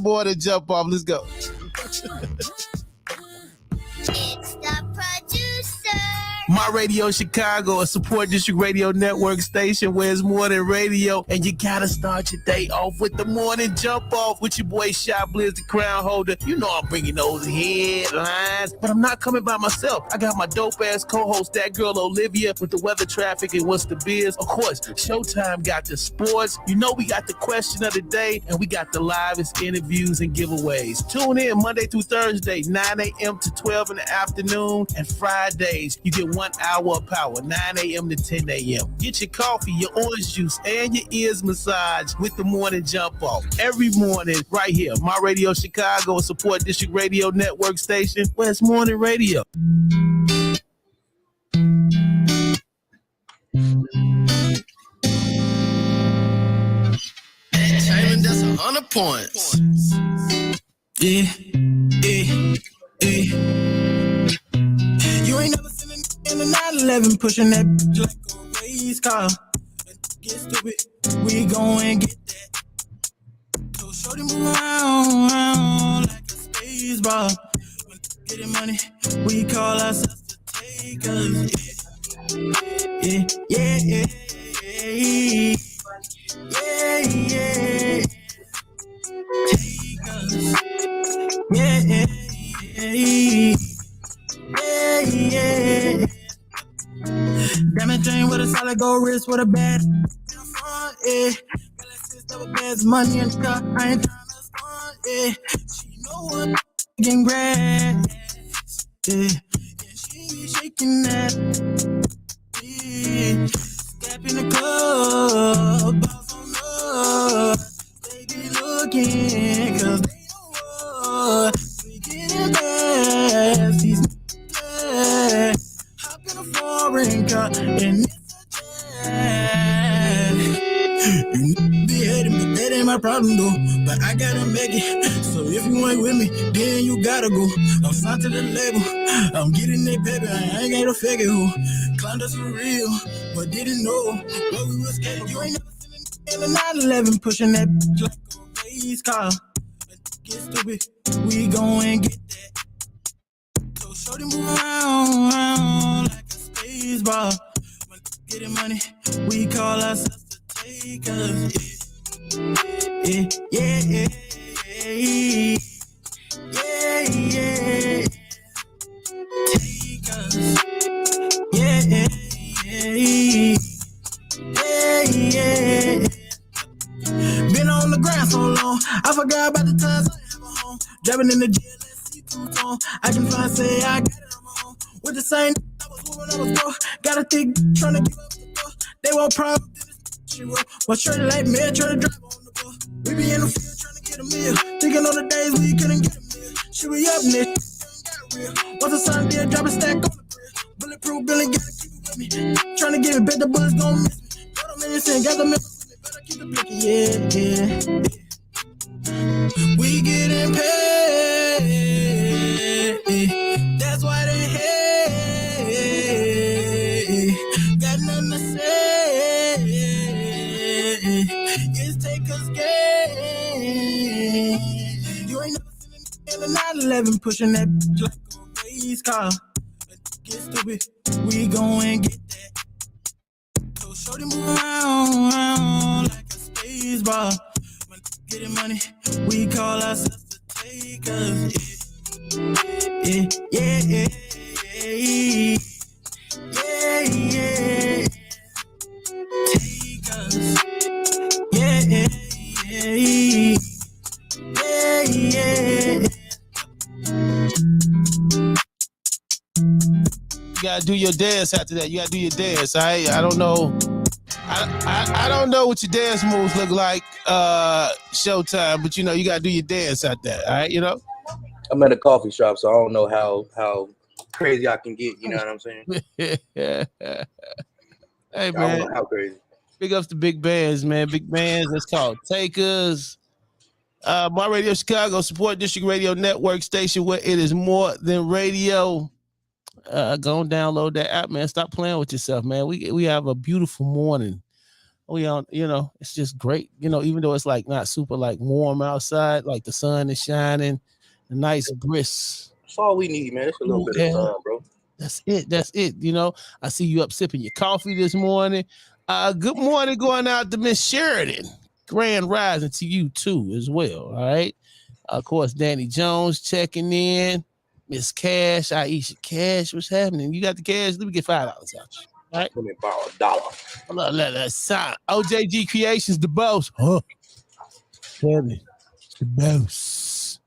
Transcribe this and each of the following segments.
morning jump off. Let's go. It's the producer. My Radio Chicago, a support district radio network station where it's more than radio. And you gotta start your day off with the morning jump off with your boy Chiblizz, the crown holder. You know I'm bringing those headlines, but I'm not coming by myself. I got my dope ass co-host, that girl Olivia, with the weather, traffic, and what's the biz. Of course, Showtime got the sports. You know we got the question of the day, and we got the livest interviews and giveaways. Tune in Monday through Thursday, 9 a.m. to 12 in the afternoon, and Fridays you get 1 hour of power, 9 a.m. to 10 a.m. Get your coffee, your orange juice, and your ears massaged with the morning jump off. Every morning, right here, My Radio Chicago, a support district radio network station where it's morning radio. Chapman, that's 100 points. Yeah. You ain't never seen a in the 911 pushing that bitch like a race car. Get stupid, we go and get that. So shorty move around like a space bar. When getting money, we call ourselves the takers. Yeah. Takers. Yeah. Diamond chain with a solid gold wrist with a bad in the front, yeah. Got like 6 double bags, money in the car, I ain't trying to stunt, yeah. She know what getting grass, yeah. And she be shaking that, yeah. Step in the club, bounce on up. They be looking, cause they know what we getting fast, these niggas. Hop in a foreign car and it's a jet. You be hating, but that ain't my problem though. But I gotta make it. So if you ain't with me, then you gotta go. I'm signed to the label. I'm getting that paper. I ain't got to figure who climbed us for real, but didn't know what we was getting. You ain't never seen in the 911 pushing that bitch like a race car. Get stupid, we go and get that. So shorty move around like a space bar. When getting money, we call ourselves the takers. Yeah. Takers. Yeah. Been on the ground so long, I forgot about the times I have a home. Driving in the jail, let's see two-tone. I can find, say I got it on my own. With the same I was when I was broke. Got a thick trying to give up the door. They want problem, she wrote. But shorty like me, try to drive on the bus. We be in the field trying to get a meal. Thinking on the days we couldn't get a meal. She be up next, got real. Once the sun did, drop a stack on the grill. Bulletproof, Billy, gotta keep it with me. Trying to get it, bet the bullets gon' miss me. Got them in your sin, got them in. Better keep the blicky, yeah. We getting paid. That's why they hate. Got nothing to say. It's Taker's game. You ain't never seen in the 911 pushing that bitch like a race car. Get stupid, we go and get that. So shorty move around like a space bar. When getting money, we call ourselves the takers. Yeah. Takers. Yeah. You gotta do your dance after that. You gotta do your dance. I don't know. I don't know what your dance moves look like, Showtime, but you know you gotta do your dance out there. All right, you know. I'm at a coffee shop, so I don't know how crazy I can get. You know what I'm saying? Hey I don't man, know how crazy. big ups to big bands, man. Big bands. That's called Takers. My Radio Chicago, support district radio network station where it is more than radio. Go and download that app, man. Stop playing with yourself, man. We have a beautiful morning We on, it's just great. Even though it's like not super like warm outside, like the sun is shining, the nice brisk That's all we need, man. It's a little cool bit of air. sun, bro. That's it. That's it. I see you up sipping your coffee this morning. Good morning going out to Miss Sheridan. Grand rising to you too as well. All right. Of course, Danny Jones checking in. Miss Cash, Aisha Cash, what's happening? You got the cash? Let me get $5 out you. All right. Let me borrow $1. Let sign. OJG Creations, the boss. Huh? Kevin, the boss.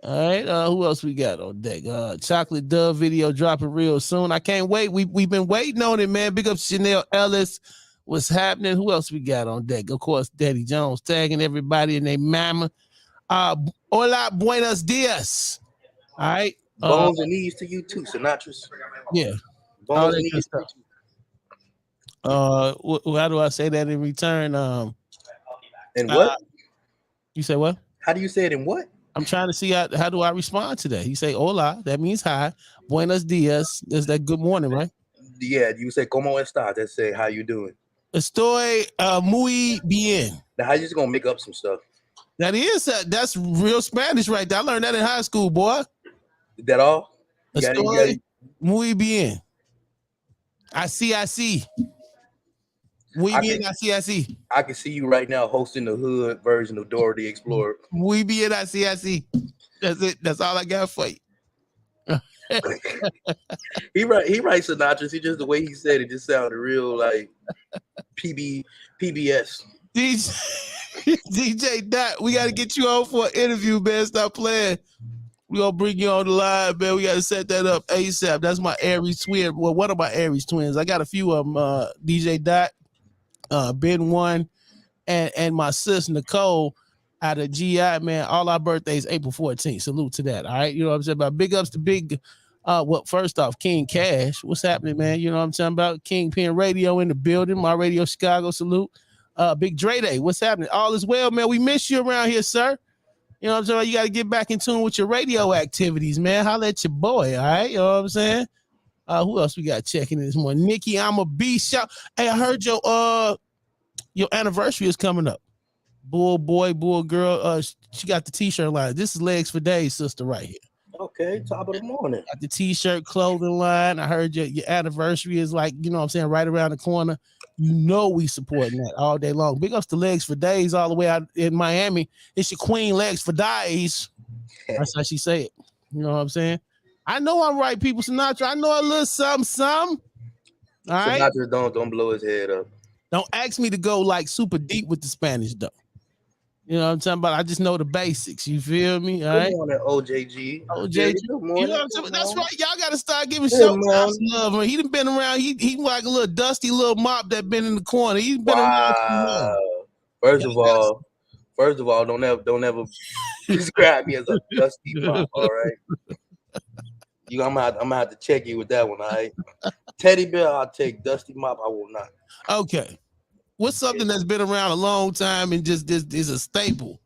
All right. Who else we got on deck? Chocolate Dove video dropping real soon. I can't wait. We've been waiting on it, man. Big up Chanel Ellis. What's happening? Who else we got on deck? Of course, Daddy Jones tagging everybody in their mama. Hola, buenos dias. All right. Bones and knees to you too, Sinatra's. Yeah. Bones and knees to you too. How do I say that in return? And what? You say what? How do you say it in what? I'm trying to see how do I respond to that. You say hola, that means hi. Buenos dias is that good morning, right? Yeah, you say como estás. That's say how you doing. Estoy muy bien. Now how you just gonna make up some stuff? That's real Spanish right there. I learned that in high school, boy. Is that all? Estoy muy bien. I see. Muy bien, I see. I can see you right now hosting the hood version of Dora the Explorer. Muy bien, I see. That's it. That's all I got for you. He writes Sinatra's. He just the way he said it just sounded real like PBS. DJ Dot, we got to get you on for an interview, man. Stop playing. We gonna bring you on the live, man. We got to set that up ASAP. That's my Aries twin. Well, one of my Aries twins. I got a few of them. DJ Dot, Ben One, and my sis Nicole out of GI, man. All our birthdays April 14th. Salute to that. All right, you know what I'm saying about. Big ups to Big. First off, King Cash. What's happening, man? You know what I'm talking about. Kingpin Radio in the building. My Radio Chicago. Salute. Big Dre Day. What's happening? All is well, man. We miss you around here, sir. You know what I'm saying? You got to get back in tune with your radio activities, man. Holla at your boy, all right? You know what I'm saying? Who else we got checking in this morning? Nikki, I'm a beast. Hey, I heard your anniversary is coming up. Bull boy, bull girl. She got the t-shirt line. This is Legs for Days, sister, right here. Okay, top of the morning. Got the t-shirt clothing line. I heard your anniversary is like, you know what I'm saying, right around the corner. You know we supporting that all day long. Big ups to Legs for Days all the way out in Miami. It's your queen, Legs for Days. That's how she say it. You know what I'm saying? I know I'm right, people. Sinatra, I know a little something. All right? Sinatra, don't blow his head up. Don't ask me to go like super deep with the Spanish, though. You know what I'm talking about? I just know the basics. You feel me? All right. Good morning, OJG. OJG. You know what I'm talking about? That's right. Y'all got to start giving Showtime some love. Man. He done been around. He like a little dusty little mop that been in the corner. He's been around. First of all, don't ever describe me as a dusty mop. All right. I'm gonna have to check you with that one. All right. Teddy bear, I'll take. Dusty mop, I will not. Okay. What's something that's been around a long time and just is a staple?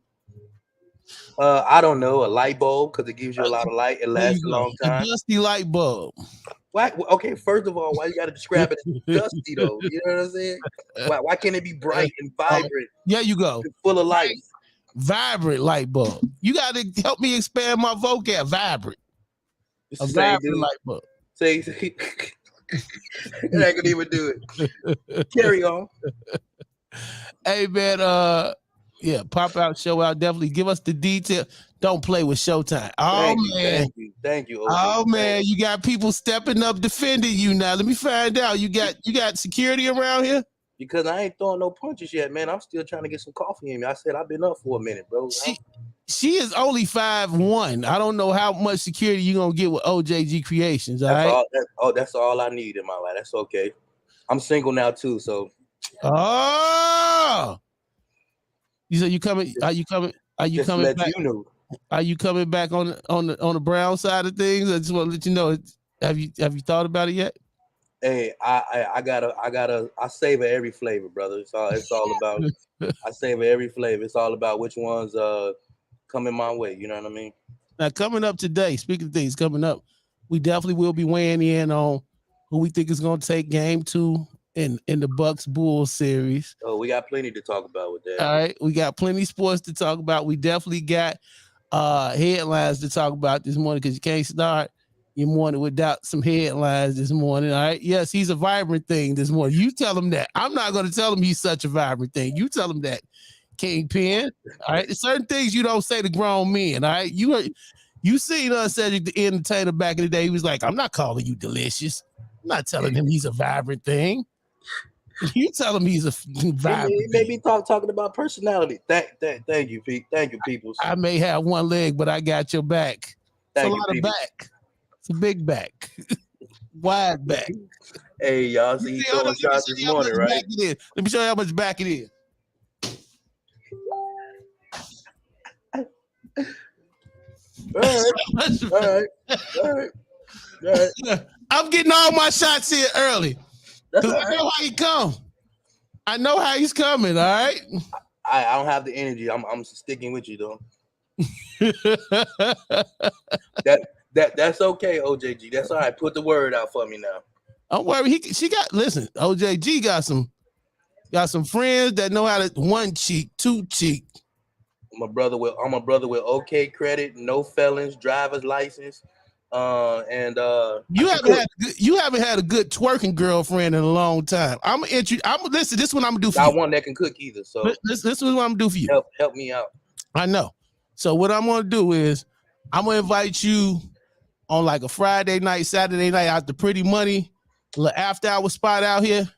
I don't know, a light bulb because it gives you a lot of light. It lasts a long time. A dusty light bulb. Why? Okay, first of all, why you got to describe it as dusty though? You know what I'm saying? Why can't it be bright and vibrant? Yeah, you go. Full of light. Vibrant light bulb. You got to help me expand my vocab. Vibrant. A vibrant light bulb. Say. I could even do it. Carry on. Hey man, pop out, show out. Definitely give us the detail. Don't play with Showtime. Thank you. Oh man, you got people stepping up, defending you now. Let me find out. You got security around here? Because I ain't throwing no punches yet, man. I'm still trying to get some coffee in me. I said I've been up for a minute, bro. She is only 5'1". I don't know how much security you gonna get with OJG Creations. That's all I need in my life. That's okay. I'm single now too, so. Oh, you said you coming? Are you coming? Are you coming back? You know. Are you coming back on the brown side of things? I just want to let you know. Have you thought about it yet? Hey, I savor every flavor, brother. It's all about. I savor every flavor. It's all about which ones coming my way. You know what I mean? Now, coming up today, speaking of things coming up, we definitely will be weighing in on who we think is going to take game 2 in the Bucks Bulls series. Oh, we got plenty to talk about with that. All right, we got plenty of sports to talk about. We definitely got headlines to talk about this morning because you can't start your morning without some headlines this morning. All right. Yes, he's a vibrant thing this morning. You tell him that. I'm not going to tell him he's such a vibrant thing. You tell him that, Kingpin. All right. There's certain things you don't say to grown men. All right. You seen us Cedric the Entertainer back in the day. He was like, I'm not calling you delicious. I'm not telling him he's a vibrant thing. You tell him he's a vibrant. He made me talking about personality. Thank you, Pete. Thank you, peoples. I may have one leg, but I got your back. It's a lot of back. It's a big back, wide back. Hey, y'all see throwing shots this morning, right? Let me show you how much back it is. All right. I'm getting all my shots here early. Because I know how he come. I know how he's coming, all right? I don't have the energy. I'm sticking with you, though. That's okay, OJG. That's all right. Put the word out for me now. Don't worry. Listen, OJG got some friends that know how to one cheek, two cheek. I'm a brother with okay credit, no felons, driver's license. You haven't had a good twerking girlfriend in a long time. Listen, this is what I'm gonna do for you. Not one that can cook either. So this is what I'm gonna do for you. Help me out. I know. So what I'm gonna do is I'm gonna invite you on like a Friday night, Saturday night out the Pretty Money, little after hour spot out here.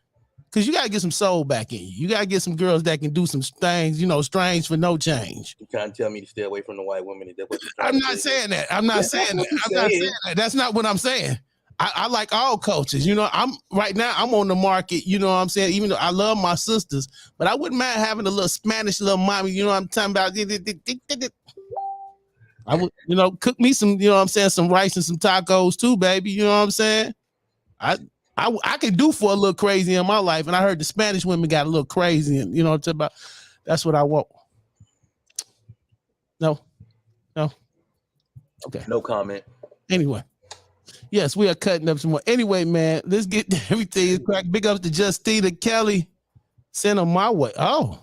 Cause you gotta get some soul back in you. You gotta get some girls that can do some things, strange for no change. You trying to tell me to stay away from the white women? I'm not saying that. I'm not saying that. That's not what I'm saying. I like all cultures. I'm right now. I'm on the market. You know what I'm saying? Even though I love my sisters, but I wouldn't mind having a little Spanish little mommy. You know what I'm talking about? I would, cook me some. You know what I'm saying? Some rice and some tacos too, baby. You know what I'm saying? I could do for a little crazy in my life, and I heard the Spanish women got a little crazy, and what I'm talking about. That's what I want. No. Okay. No comment. Anyway, yes, we are cutting up some more. Anyway, man, let's get everything cracked. Big ups to Justina Kelly. Send them my way. Oh,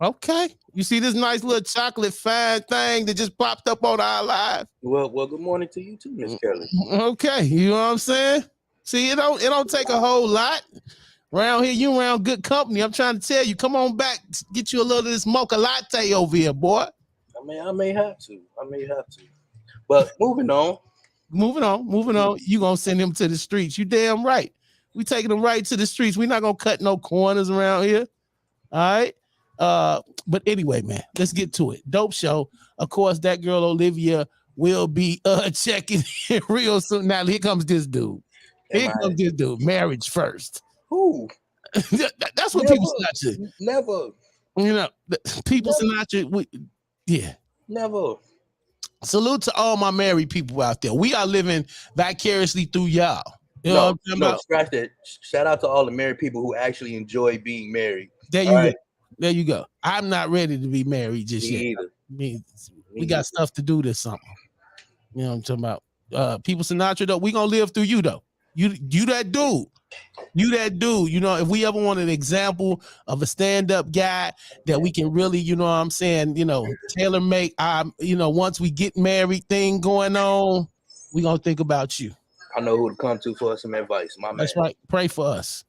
okay. You see this nice little chocolate fine thing that just popped up on our live? Well, good morning to you too, Miss Kelly. Okay, you know what I'm saying? See, it don't take a whole lot. Around here, you around good company. I'm trying to tell you, come on back, get you a little of this mocha latte over here, boy. I may have to. But moving on. You gonna send him to the streets. You damn right. We taking them right to the streets. We're not gonna cut no corners around here. All right. But anyway, man, let's get to it. Dope show. Of course, that girl Olivia will be checking in real soon. Now here comes this dude. Marriage first. Who? That's what people Sinatra. Never. People Sinatra. Never. Salute to all my married people out there. We are living vicariously through y'all. You know what I'm talking about? Scratch that. Shout out to all the married people who actually enjoy being married. There you go. I'm not ready to be married just yet. Either. We got stuff to do this summer. You know what I'm talking about? People Sinatra, though, we gonna live through you, though. You that dude. If we ever want an example of a stand-up guy that we can really, tailor make once we get married thing going on, we gonna think about you. I know who to come to for some advice. My man. That's right. Pray for us.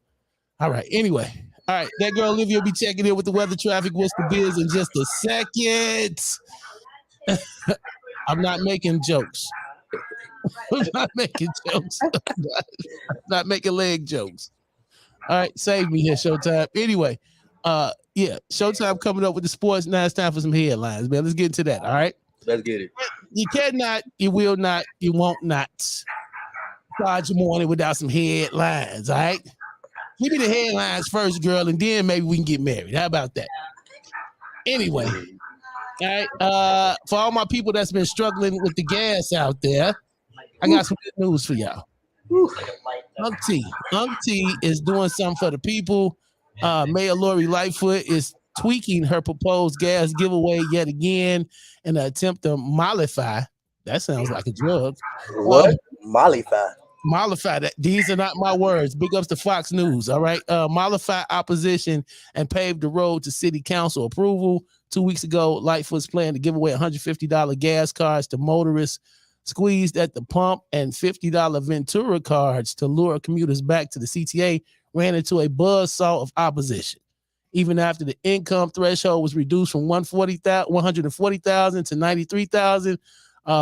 All right. Anyway. All right. That girl Olivia will be checking in with the weather traffic. What's the biz in just a second? I'm not making jokes. I'm not making jokes. I'm not making leg jokes. All right, save me here, Showtime. Anyway, Showtime coming up with the sports. Now it's time for some headlines, man. Let's get into that. All right. Let's get it. You cannot, you will not, you won't not start your morning without some headlines. All right. Give me the headlines first, girl, and then maybe we can get married. How about that? Anyway. All right. For all my people that's been struggling with the gas out there, I got some good news for y'all. Unc T is doing something for the people. Mayor Lori Lightfoot is tweaking her proposed gas giveaway yet again in an attempt to mollify. That sounds like a drug. What? Mollify. Mollify that. These are not my words. Big ups to Fox News. All right. Mollify opposition and paved the road to city council approval. 2 weeks ago, Lightfoot's plan to give away $150 gas cards to motorists squeezed at the pump and $50 Ventura cards to lure commuters back to the CTA ran into a buzzsaw of opposition. Even after the income threshold was reduced from 140,000 to 93,000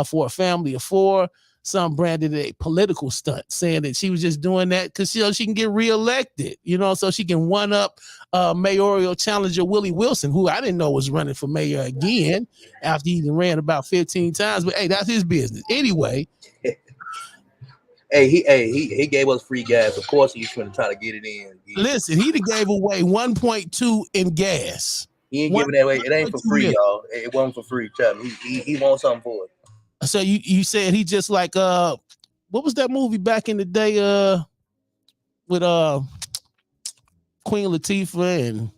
for a family of four, some branded it a political stunt, saying that she was just doing that because she can get reelected, so she can one up mayoral challenger Willie Wilson, who I didn't know was running for mayor again after he ran about 15 times. But hey, that's his business. Anyway. He gave us free gas. Of course, he's trying to try to get it in. Listen, he gave away 1.2 in gas. He ain't giving that away. It ain't for free, y'all. It wasn't for free. He wants something for it. So you said he just like what was that movie back in the day with Queen Latifah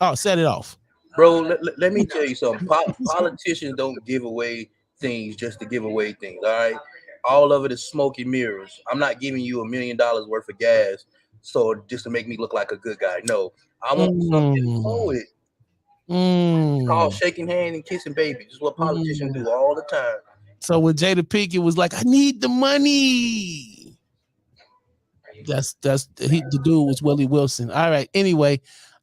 and Set It Off. Bro, let me tell you something. Politicians don't give away things just to give away things, all right? All of it is smoke and mirrors. I'm not giving you $1 million worth of gas so just to make me look like a good guy. No, I want something for it. It's called shaking hands and kissing babies. This is what politicians do all the time. So with Jada Pinkett was like, I need the money. The dude was Willie Wilson. All right. Anyway,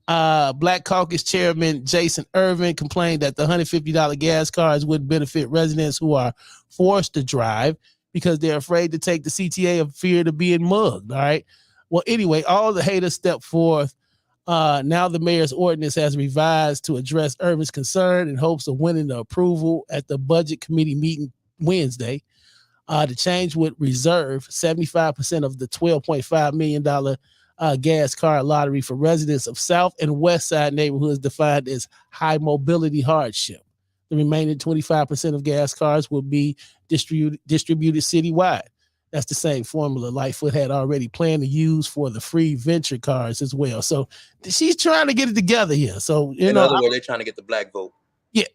Black Caucus Chairman Jason Irvin complained that the $150 gas cards would benefit residents who are forced to drive because they're afraid to take the CTA of fear to being mugged. All right. Well, anyway, all the haters stepped forth. Now the mayor's ordinance has revised to address Irvin's concern in hopes of winning the approval at the budget committee meeting Wednesday. The change would reserve 75% of the $12.5 million gas card lottery for residents of South and West Side neighborhoods defined as high mobility hardship. The remaining 25% of gas cards will be distributed citywide. That's the same formula Lightfoot had already planned to use for the free venture cards as well. So she's trying to get it together here. So in other words, they're trying to get the black vote. Yeah,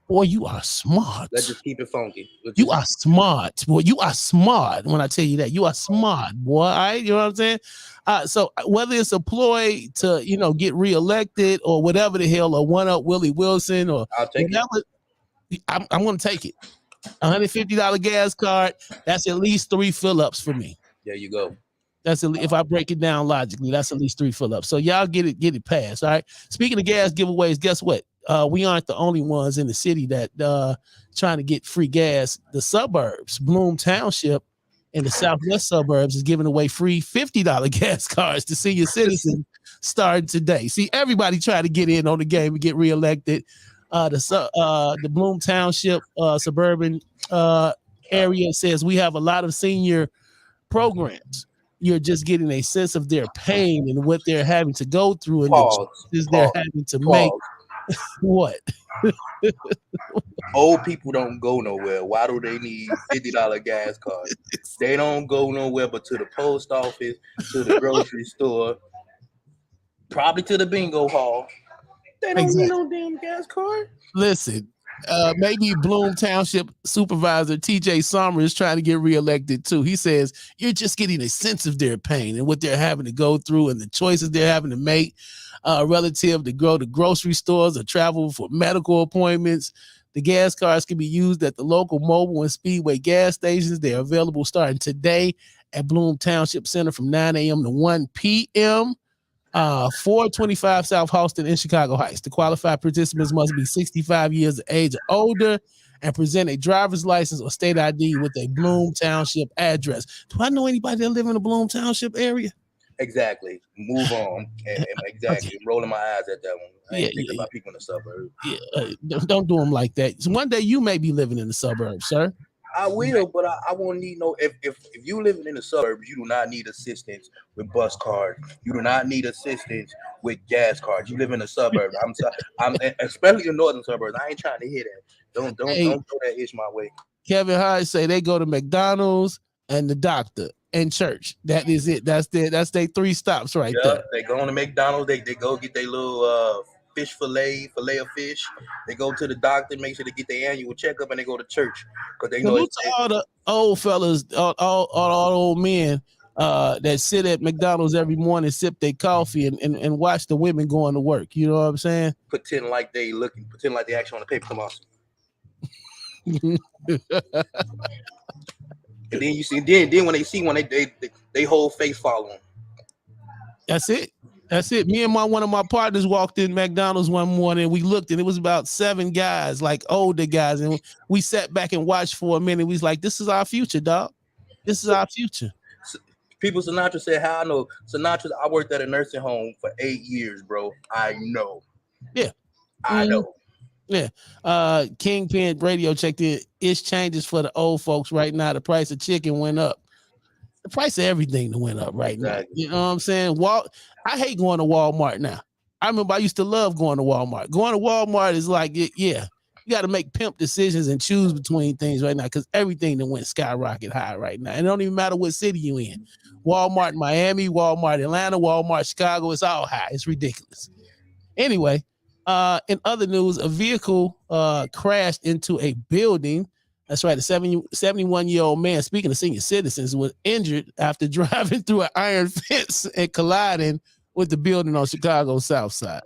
boy, you are smart. Let's just keep it funky. You are smart, boy. You are smart. When I tell you that, you are smart, boy. All right, you know what I'm saying? So whether it's a ploy to get reelected or whatever the hell, or one up Willie Wilson or I'll take it. I'm going to take it. $150 gas card. That's at least 3 fill-ups for me. There you go. That's if I break it down logically, that's at least 3 fill-ups. So y'all get it passed. All right. Speaking of gas giveaways, guess what? We aren't the only ones in the city that trying to get free gas. The suburbs, Bloom Township and the southwest suburbs is giving away free $50 gas cards to senior citizens starting today. See, everybody trying to get in on the game and get reelected. The Bloom Township suburban area says we have a lot of senior programs. You're just getting a sense of their pain and what they're having to go through and the choices they're having to make. What? Old people don't go nowhere. Why do they need $50 gas cards? They don't go nowhere but to the post office, to the grocery store, probably to the bingo hall. They don't need no damn gas card. Listen, maybe Bloom Township Supervisor TJ Sommer is trying to get reelected too. He says you're just getting a sense of their pain and what they're having to go through and the choices they're having to make relative to go to grocery stores or travel for medical appointments. The gas cards can be used at the local mobile and speedway gas stations. They're available starting today at Bloom Township Center from 9 a.m. to 1 p.m. 425 South Halston in Chicago Heights. The qualified participants must be 65 years of age or older and present a driver's license or state ID with a Bloom Township address. Do I know anybody that live in the Bloom Township area? Exactly. Move on. And exactly. Okay. Rolling my eyes at that one. I ain't thinking about people in the suburbs. Yeah, don't do them like that. So one day you may be living in the suburbs, sir. I will, but I won't need no. If you living in the suburbs, you do not need assistance with bus cards. You do not need assistance with gas cards. You live in the suburbs. I'm especially the northern suburbs. I ain't trying to hear that. Don't throw that ish my way. Kevin Hart say they go to McDonald's and the doctor and church. That is it. That's their 3 stops right there. They go to McDonald's. They go get their little fish fillet of fish. They go to the doctor, make sure they get their annual checkup, and they go to church because they know Salute to all the old fellas, all old men that sit at McDonald's every morning, sip their coffee, and watch the women going to work. You know what I'm saying? pretend like they actually on the paper. Come on. And then you see, then when they see one, they whole face follow them. That's it. Me and one of my partners walked in McDonald's one morning. We looked, and it was about 7 guys, like older guys, and we sat back and watched for a minute. We was like, "This is our future, dog. This is our future." People, Sinatra said, "How I know Sinatra? I worked at a nursing home for 8 years, bro. I know. Yeah, I know." Yeah. Kingpin Radio checked in. It's changes for the old folks right now. The price of chicken went up. The price of everything went up right now. You know what I'm saying? I hate going to Walmart now. I remember I used to love going to Walmart. Going to Walmart is like, you got to make pimp decisions and choose between things right now because everything that went skyrocket high right now. And it don't even matter what city you in. Walmart Miami, Walmart Atlanta, Walmart Chicago, it's all high. It's ridiculous. Anyway, in other news, a vehicle crashed into a building. That's right. A 71-year-old man, speaking of senior citizens, was injured after driving through an iron fence and colliding with the building on Chicago's South Side.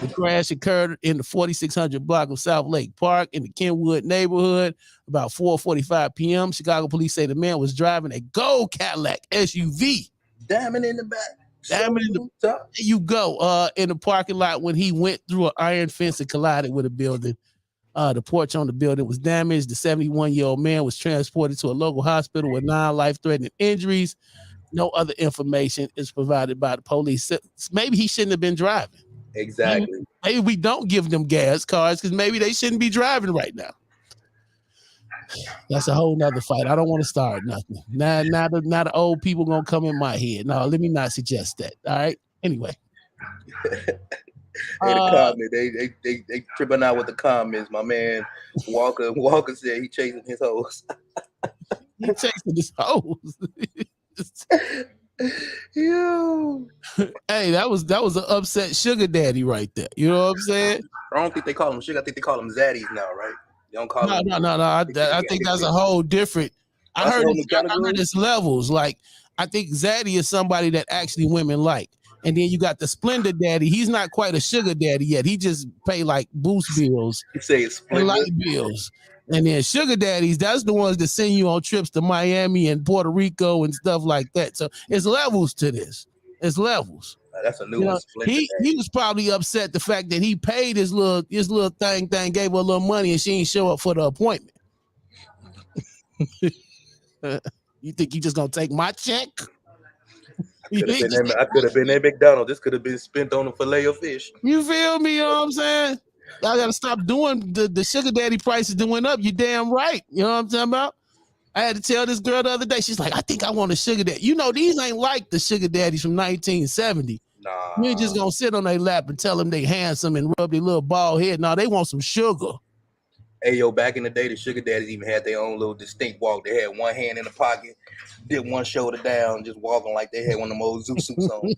The crash occurred in the 4600 block of South Lake Park in the Kenwood neighborhood about 4:45 p.m. Chicago police say the man was driving a gold Cadillac SUV. Damn it in the back. Damn it in the top. There you go. In the parking lot when he went through an iron fence and collided with a building. The porch on the building was damaged. The 71-year-old man was transported to a local hospital with 9 life-threatening injuries. No other information is provided by the police. Maybe he shouldn't have been driving. Exactly. Maybe we don't give them gas cards because maybe they shouldn't be driving right now. That's a whole nother fight. I don't want to start nothing. Now the old people gonna come in my head. No, let me not suggest that. All right. Anyway. They tripping out with the comments. My man Walker said he chasing his hoes. He chasing his hoes. Yo. Hey, that was an upset sugar daddy right there. You know what I'm saying? I don't think they call him sugar. I think they call him zaddies now, right? They don't call him. No. I think that's a whole different. I heard it's levels. Like I think zaddy is somebody that actually women like. And then you got the Splendor Daddy. He's not quite a sugar daddy yet. He just pay like boost bills and light bills. And then sugar daddies, that's the ones that send you on trips to Miami and Puerto Rico and stuff like that. So it's levels to this. It's levels. That's a new one. He was probably upset the fact that he paid his little thing, gave her a little money, and she ain't show up for the appointment. You think you just gonna take my check? I could have been at McDonald's. This could have been spent on a filet of fish. You feel me? You know what I'm saying? Y'all gotta stop doing the sugar daddy prices that went up. You damn right. You know what I'm talking about? I had to tell this girl the other day. She's like, I think I want a sugar daddy. You know, these ain't like the sugar daddies from 1970. Nah. You ain't just gonna sit on their lap and tell them they handsome and rub their little bald head. No, they want some sugar. Hey, yo, back in the day, the sugar daddies even had their own little distinct walk. They had one hand in the pocket, did one shoulder down, just walking like they had one of them old zoo suits on.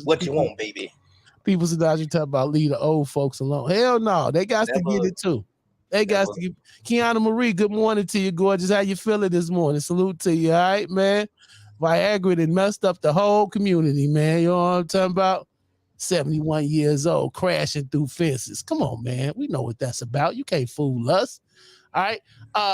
What you want, baby? People said you talk about leave the old folks alone. Hell no, they got to get it too. They got to get. Kiana Marie, good morning to you, gorgeous. How you feeling this morning? Salute to you, all right, man. Viagra and messed up the whole community, man. You know what I'm talking about? 71 years old, crashing through fences. Come on, man. We know what that's about. You can't fool us. All right.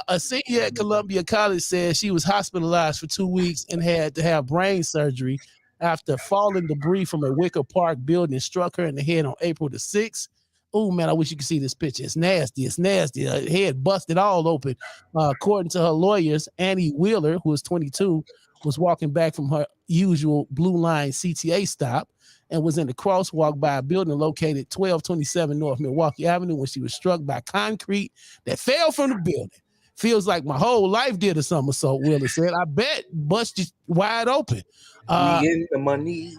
A senior at Columbia College said she was hospitalized for 2 weeks and had to have brain surgery after falling debris from a Wicker Park building struck her in the head on April the 6th. Oh, man, I wish you could see this picture. It's nasty. It's nasty. Her head busted all open. According to her lawyers, Annie Wheeler, who is 22, was walking back from her usual Blue Line CTA stop and was in the crosswalk by a building located 1227 North Milwaukee Avenue when she was struck by concrete that fell from the building. Feels like my whole life did a somersault, Wheeler said. I bet busted wide open. Me and the money.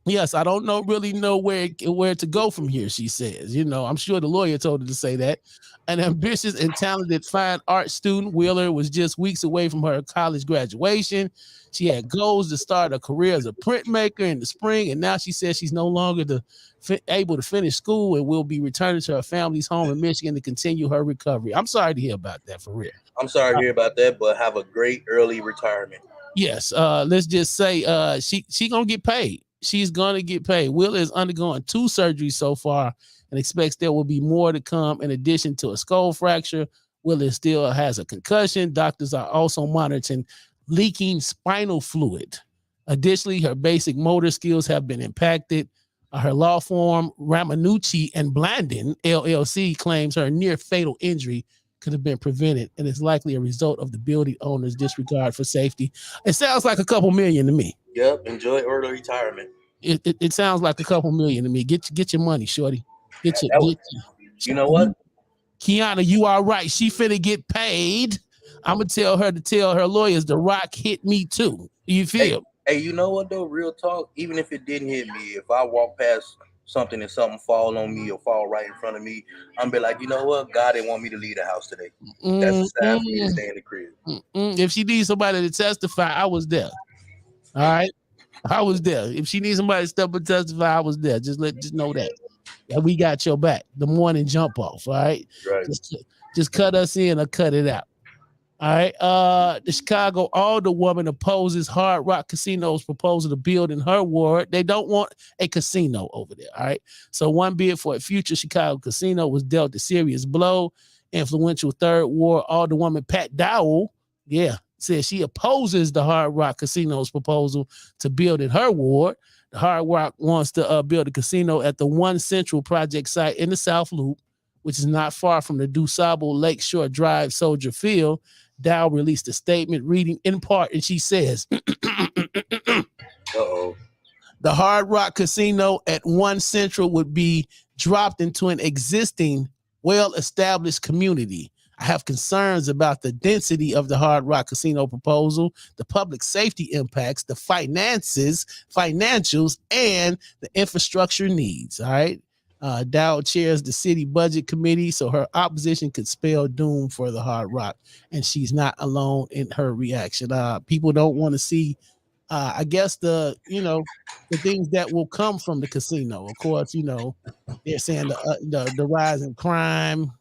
Yes, I don't really know where to go from here, she says. I'm sure the lawyer told her to say that. An ambitious and talented fine art student, Wheeler was just weeks away from her college graduation. She had goals to start a career as a printmaker in the spring, and now she says she's no longer able to finish school and will be returning to her family's home in Michigan to continue her recovery. I'm sorry to hear about that, for real. I'm sorry to hear about that, but have a great early retirement. Yes, let's just say she gonna get paid. She's gonna get paid. Wheeler is undergoing 2 surgeries so far and expects there will be more to come in addition to a skull fracture. Wheeler still has a concussion. Doctors are also monitoring leaking spinal fluid. Additionally, her basic motor skills have been impacted. Her law firm, Ramanucci and Blandon, LLC, claims her near fatal injury could have been prevented and is likely a result of the building owner's disregard for safety. It sounds like a couple million to me. Yep, enjoy early retirement. It sounds like a couple million to me. Get your money, shorty. You know what? Kiana, you are right. She finna get paid. I'm gonna tell her lawyers, The Rock hit me too. You feel? Hey, you know what though? Real talk. Even if it didn't hit me, if I walk past something and something fall on me or fall right in front of me, I'm be like, you know what? God didn't want me to leave the house today. That's the time for me to stay in the crib. If she needs somebody to testify, I was there. All right, I was there. If she needs somebody to step up and testify, I was there. Just know that. Yeah, we got your back. The morning jump off. All right. Right. Just cut us in or cut it out. All right. The Chicago Alder woman opposes Hard Rock Casino's proposal to build in her ward. They don't want a casino over there. All right. So one bid for a future Chicago casino was dealt a serious blow. Influential Third Ward Alderwoman Pat Dowell, says she opposes the Hard Rock Casino's proposal to build in her ward. The Hard Rock wants to build a casino at the One Central project site in the South Loop, which is not far from the DuSable Lakeshore Drive Soldier Field. Dow released a statement reading in part, and she says, Uh-oh. The Hard Rock Casino at One Central would be dropped into an existing, well-established community. I have concerns about the density of the Hard Rock Casino proposal, the public safety impacts, the financials, and the infrastructure needs. All right. Dow chairs the city budget committee, so her opposition could spell doom for the Hard Rock, and she's not alone in her reaction. People don't want to see, I guess, the things that will come from the casino. Of course, they're saying the rise in crime,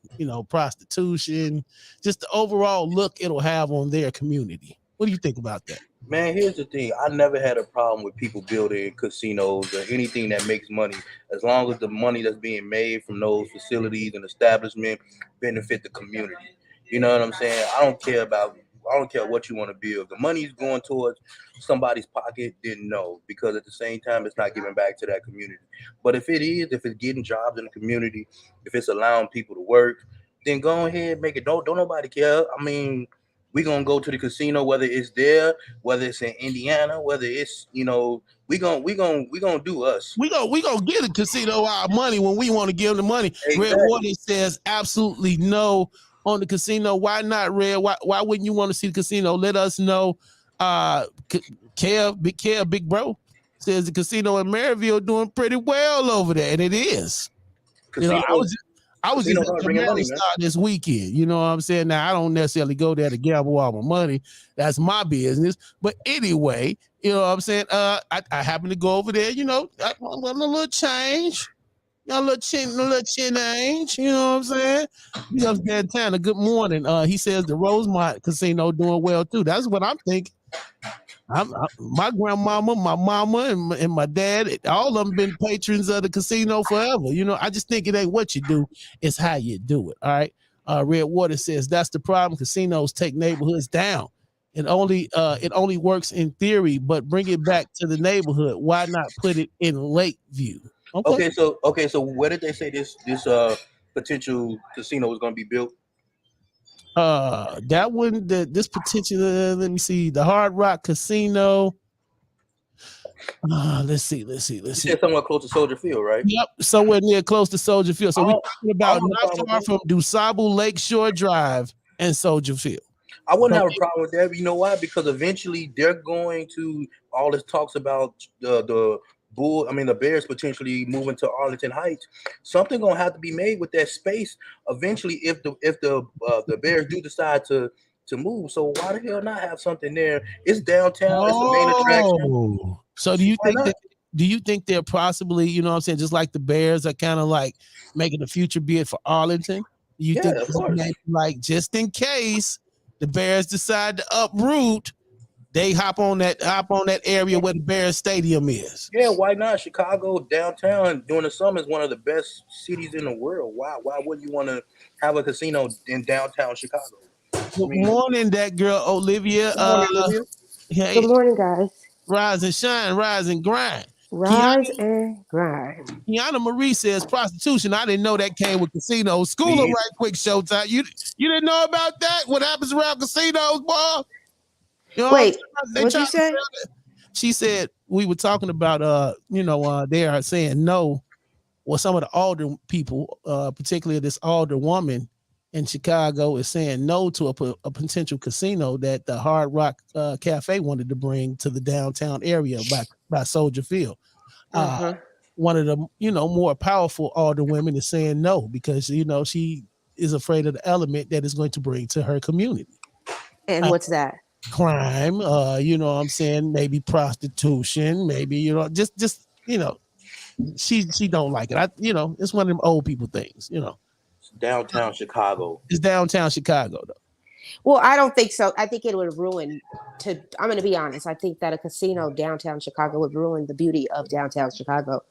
prostitution, just the overall look it'll have on their community. What do you think about that? Man, here's the thing. I never had a problem with people building casinos or anything that makes money, as long as the money that's being made from those facilities and establishments benefit the community. You know what I'm saying? I don't care what you want to build. The money's going towards somebody's pocket, then no, because at the same time, it's not giving back to that community. But if it's getting jobs in the community, if it's allowing people to work, then go ahead and make it. Don't nobody care. I mean, we're gonna go to the casino, whether it's there, whether it's in Indiana, whether it's we gonna do us. We gonna get a casino our money when we want to give them the money. Exactly. Red Water says absolutely no on the casino. Why not, Red? Why wouldn't you want to see the casino? Let us know. Big Bro says the casino in Maryville doing pretty well over there, and it is. I was just at the money start this weekend. You know what I'm saying? Now, I don't necessarily go there to gamble all my money. That's my business. But anyway, you know what I'm saying? I happen to go over there, I want a little change. A little change. You know what I'm saying? Santana, good morning. He says the Rosemont Casino doing well, too. That's what I'm thinking. My grandmama, my mama, and my dad, all of them been patrons of the casino forever. I just think it ain't what you do, it's how you do it. All right. Red Water says that's the problem. Casinos take neighborhoods down. It only works in theory, but bring it back to the neighborhood. Why not put it in Lakeview? Okay, so where did they say this potential casino was going to be built? That one, this particular, let me see, the Hard Rock Casino. Let's see. You said somewhere close to Soldier Field, right? Yep, somewhere near close to Soldier Field. So we're talking about not far from DuSable Lakeshore Drive and Soldier Field. I wouldn't have a problem with that. But you know why? Because eventually they're going to, all this talks about the the Bears potentially moving to Arlington Heights, something gonna have to be made with that space eventually if the Bears do decide to move. So why the hell not have something there? It's downtown. It's the main attraction. Oh, so do you Why think not? that? Do you think they're possibly, you know what I'm saying, just like the Bears are kind of like making a future bid for Arlington? You Yeah, think of course. maybe like just in case the Bears decide to uproot, they hop on that area where the Bears Stadium is? Yeah, why not? Chicago downtown during the summer is one of the best cities in the world. Why wouldn't you want to have a casino in downtown Chicago? Good morning, that girl Olivia. Good morning, Olivia. Hey, Good morning, guys. rise and shine, rise and grind. Rise and grind. Kiana Marie says prostitution. I didn't know that came with casinos. School her Me right quick, Showtime. You didn't know about that? What happens around casinos, boy? You know, Wait, they what'd try you to say? sell it. She said we were talking about they are saying no. Well, some of the alder people, particularly this alder woman in Chicago, is saying no to a potential casino that the Hard Rock Cafe wanted to bring to the downtown area by Soldier Field. One of the more powerful older women is saying no because she is afraid of the element that is going to bring to her community. And what's that? Crime, what I'm saying, maybe prostitution, maybe just she don't like it. It's one of them old people things. It's downtown Chicago. It's downtown Chicago though. Well, I don't think so. I think it would ruin. I'm going to be honest. I think that a casino downtown Chicago would ruin the beauty of downtown Chicago.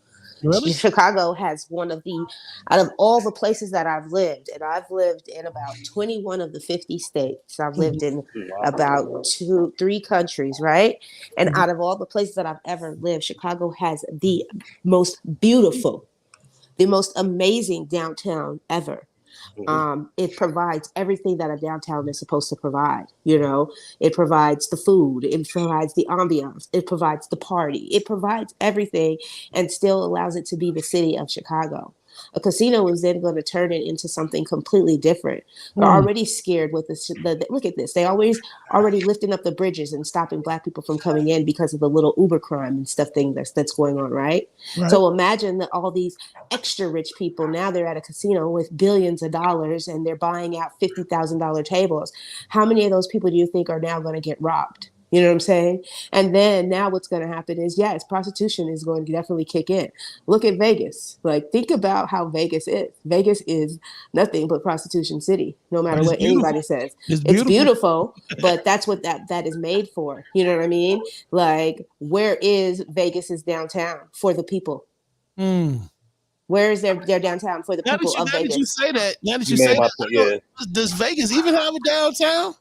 Really? Chicago has one of the, out of all the places that I've lived, and I've lived in about 21 of the 50 states. I've lived in about 2-3 countries, right? And out of all the places that I've ever lived, Chicago has the most beautiful, the most amazing downtown ever. It provides everything that a downtown is supposed to provide. It provides the food, it provides the ambiance, it provides the party, it provides everything, and still allows it to be the city of Chicago. A casino is then going to turn it into something completely different. They're already scared with look at this. They already lifting up the bridges and stopping Black people from coming in because of the little Uber crime and stuff that's going on, right? So imagine that all these extra rich people, now they're at a casino with billions of dollars and they're buying out $50,000 tables. How many of those people do you think are now going to get robbed? You know what I'm saying? And then now what's going to happen is, yes, prostitution is going to definitely kick in. Look at Vegas. Like, think about how Vegas is. Vegas is nothing but prostitution city, no matter what anybody says. It's beautiful, but that's what that is made for. You know what I mean? Like, where is Vegas's downtown for the people? Where is their downtown for the people of Vegas? Now that you say that, does Vegas even have a downtown?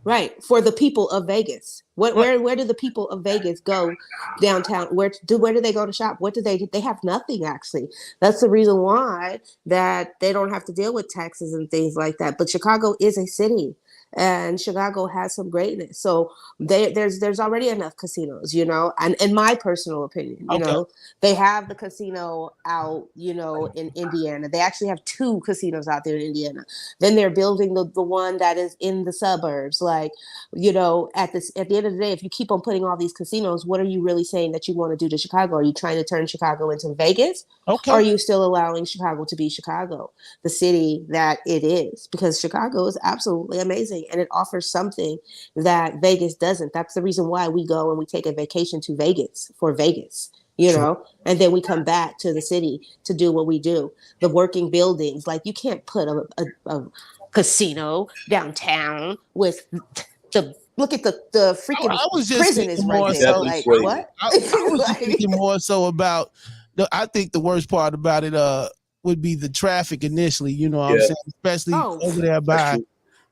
Right, for the people of Vegas. Where do the people of Vegas go downtown? Where do they go to shop? What do they have? Nothing, actually. That's the reason why that they don't have to deal with taxes and things like that. But Chicago is a city, and Chicago has some greatness. So there's already enough casinos, and in my personal opinion, they have the casino out, in Indiana. They actually have 2 casinos out there in Indiana. Then they're building the one that is in the suburbs. Like, at the end of the day, if you keep on putting all these casinos, what are you really saying that you want to do to Chicago? Are you trying to turn Chicago into Vegas? Okay. Or are you still allowing Chicago to be Chicago, the city that it is? Because Chicago is absolutely amazing, and it offers something that Vegas doesn't. That's the reason why we go and we take a vacation to Vegas for Vegas. And then we come back to the city to do what we do. The working buildings, like, you can't put a casino downtown with look at the freaking prison is right there. Like, what? I was just thinking more so about I think the worst part about it would be the traffic initially, what I'm saying, especially over there by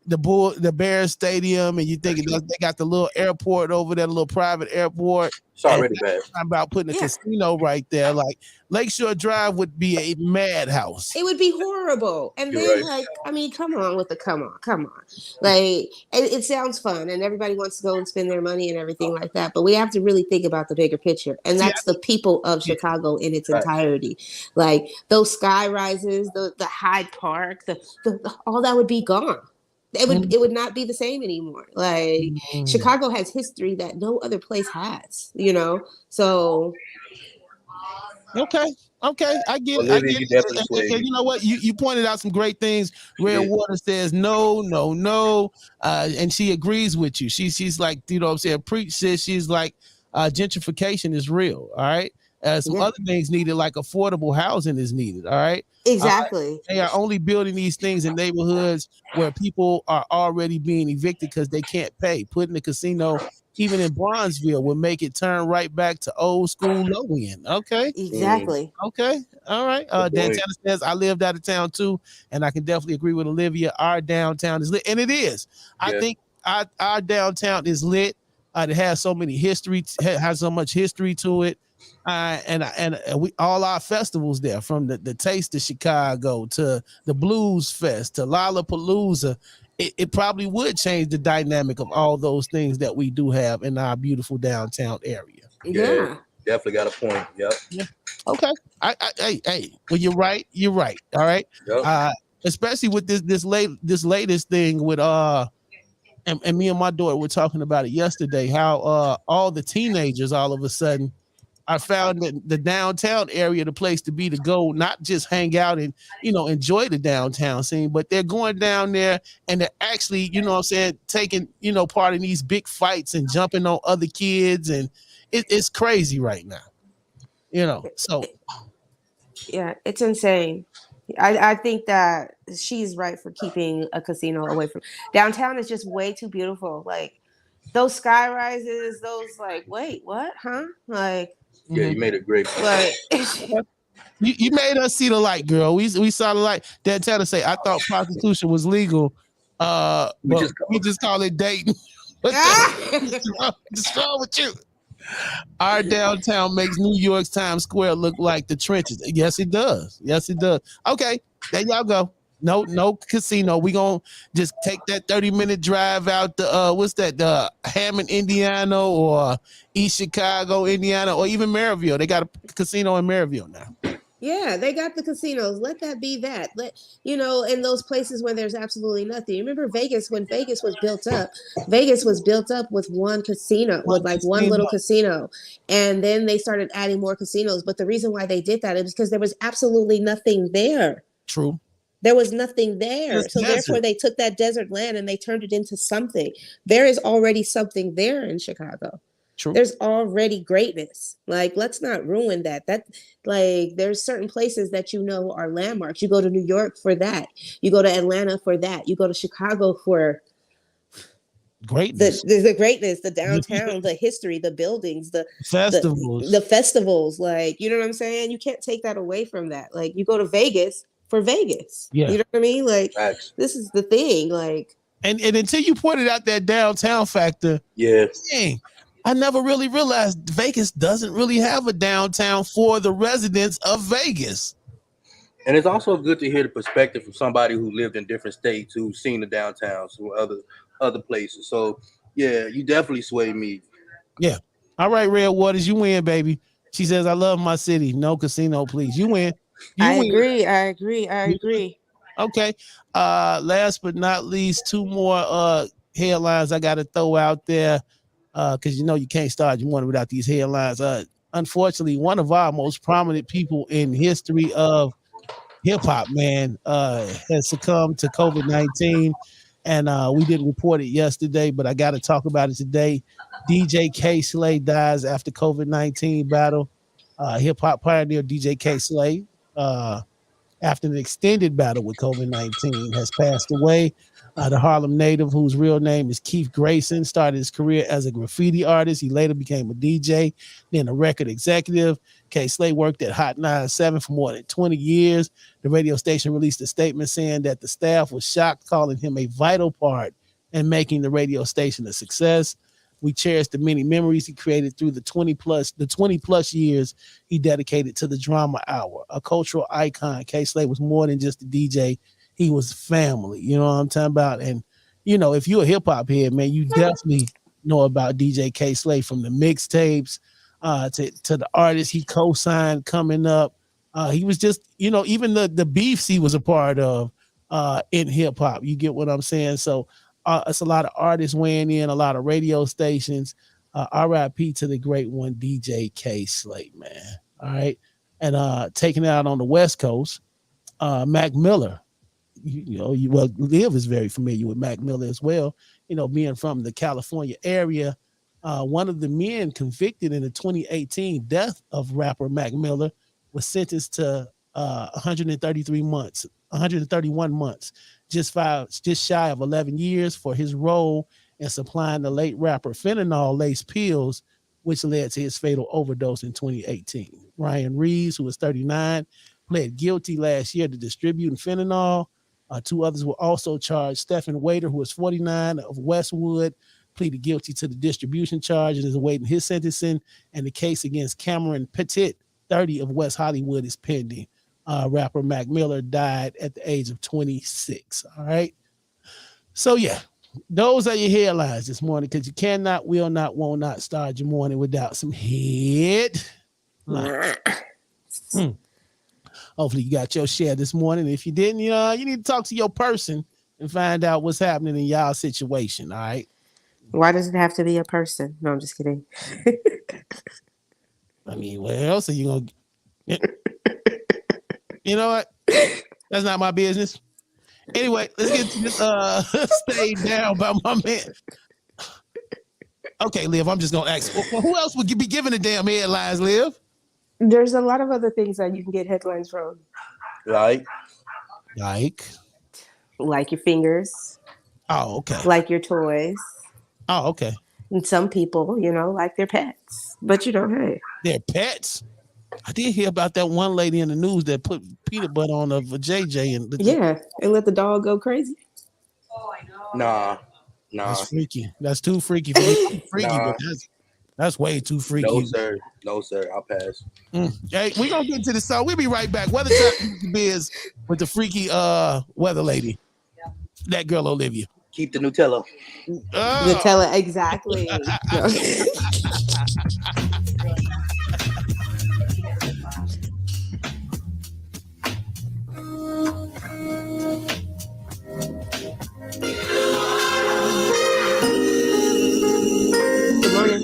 the Bears Stadium, and you think they got the little airport over there, the little private airport. It's already bad. I'm about putting a casino right there. Like, Lakeshore Drive would be a madhouse. It would be horrible. And then, come on. Like, it sounds fun, and everybody wants to go and spend their money and everything like that. But we have to really think about the bigger picture, and that's the people of Chicago in its entirety. Like, those sky rises, the Hyde Park, the all that would be gone. It would not be the same anymore. Like, Chicago has history that no other place has, So Okay. Okay. I get it. I Olivia, get you it. definitely And, swayed and me. you know what? You pointed out some great things. Red Yeah. Water says no, no, no. And she agrees with you. She's like, you know what I'm saying? Preach says she's like gentrification is real. All right. Some Yeah, other things needed, like affordable housing is needed. All right. Uh, exactly. they are only building these things in neighborhoods where people are already being evicted because they can't pay. Putting the casino even in Bronzeville will make it turn right back to old school low end. Okay. Mm, Exactly. Okay. All right. good point. Dantana says I lived out of town too, and I can definitely agree with Olivia. Our downtown is lit, and it is. I Yeah. think our downtown is lit. It has so many history, has so much history to it. And we all our festivals there, from the Taste of Chicago to the Blues Fest to Lollapalooza. It probably would change the dynamic of all those things that we do have in our beautiful downtown area. Yeah. Yeah. Definitely got a point. Yep. Yeah. Okay. Hey. Well, you're right. You're right. All right. Yep. Especially with this latest thing with and me and my daughter were talking about it yesterday. How all the teenagers all of a sudden I found that the downtown area the place to be to go, not just hang out and enjoy the downtown scene, but they're going down there and they're actually, what I'm saying, taking part in these big fights and jumping on other kids, and it's crazy right now. So Yeah, it's insane. I think that she's right for keeping a casino away from downtown. Is just way too beautiful. Like those sky rises, those like, wait, what? Huh? Like, Yeah, you mhm. made a great point. like You made us see the light, girl. We saw the light. Dad tell to say I thought prostitution was legal, We but just we just call it dating. What what's wrong with you? Our downtown makes New York's Times Square look like the trenches. Yes, it does. Yes, it does. Okay, there y'all go. No casino. We gonna just take that 30-minute drive out to what's that? Hammond, Indiana, or East Chicago, Indiana, or even Maryville. They got a casino in Maryville now. yeah, they got the casinos. Let that be that. Let in those places where there's absolutely nothing. You remember Vegas when Vegas was built up? Vegas was built up with one casino, with One like one casino. little casino. And then they started adding more casinos. But the reason why they did that is because there was absolutely nothing there. True. There was nothing there. It's So therefore desert. they took that desert land and they turned it into something. There is already something there in Chicago. True. There's already greatness. Like, let's not ruin that. That like there's certain places that are landmarks. You go to New York for that. You go to Atlanta for that. You go to Chicago for Greatness. the greatness, the downtown, the history, the buildings, Festivals. the festivals. Like, you know what I'm saying? You can't take that away from that. Like, you go to Vegas for Vegas. Yeah. You know what I mean? Like, Facts. this is the thing. Like, And until you pointed out that downtown factor, Yeah. dang, I never really realized Vegas doesn't really have a downtown for the residents of Vegas. And it's also good to hear the perspective from somebody who lived in different states, who's seen the downtowns from other places. So yeah, you definitely sway me. Yeah. All right, Red Waters, you win, baby. She says, I love my city. No casino, please. You win. You I win. agree. I agree. I agree. Okay. Last but not least, two more headlines I gotta throw out there. Because you can't start your morning without these headlines. Unfortunately, one of our most prominent people in history of hip hop, man, has succumbed to COVID-19, and we didn't report it yesterday, but I got to talk about it today. DJ K Slay dies after COVID-19 battle. Hip hop pioneer DJ K Slay, after an extended battle with COVID-19, has passed away. The Harlem native, whose real name is Keith Grayson, started his career as a graffiti artist. He later became a DJ, then a record executive. K Slay worked at Hot 97 for more than 20 years. The radio station released a statement saying that the staff was shocked, calling him a vital part in making the radio station a success. We cherish the many memories he created through the 20 plus years he dedicated to the Drama Hour. A cultural icon, K Slay was more than just a DJ. He was family. You know what I'm talking about? And, if you're a hip hop head, man, you definitely know about DJ K Slay, from the mixtapes to the artists he co-signed coming up. He was just, even the beefs he was a part of in hip hop. You get what I'm saying? So it's a lot of artists weighing in, a lot of radio stations. RIP to the great one, DJ K Slay, man. All right. And taking it out on the West Coast, Mac Miller. Well, Liv is very familiar with Mac Miller as well. Being from the California area, one of the men convicted in the 2018 death of rapper Mac Miller was sentenced to 131 months, just shy of 11 years for his role in supplying the late rapper fentanyl-laced pills, which led to his fatal overdose in 2018. Ryan Reeves, who was 39, pled guilty last year to distributing fentanyl. Two others were also charged. Stephen Waiter, who was 49 of Westwood, pleaded guilty to the distribution charge and is awaiting his sentencing. And the case against Cameron Petit, 30 of West Hollywood, is pending. Rapper Mac Miller died at the age of 26. All right. So, yeah, those are your headlines this morning, because you cannot, will not, won't not start your morning without some headlines. Hopefully you got your share this morning. If you didn't, you need to talk to your person and find out what's happening in y'all situation. All right. Why does it have to be a person? No, I'm just kidding. I mean, what else are you going to... You know what? That's not my business. Anyway, let's get to this stayed down by my man. Okay, Liv, I'm just going to ask. Well, who else would be giving the damn headlines, Liv? There's a lot of other things that you can get headlines from. Like your fingers. Oh, okay. Like your toys. Oh, okay. And some people, like their pets. But hey. Their pets? I did hear about that one lady in the news that put peanut butter on of JJ and let the dog go crazy. Oh, I know. Nah. That's freaky. That's too freaky for me. Freaky, but that's way too freaky. No, sir. I'll pass. Hey, we're gonna get to the song. We'll be right back. Weather Trap Biz with the freaky weather lady. Yeah. That girl Olivia. Keep the Nutella. Nutella, exactly. Good morning.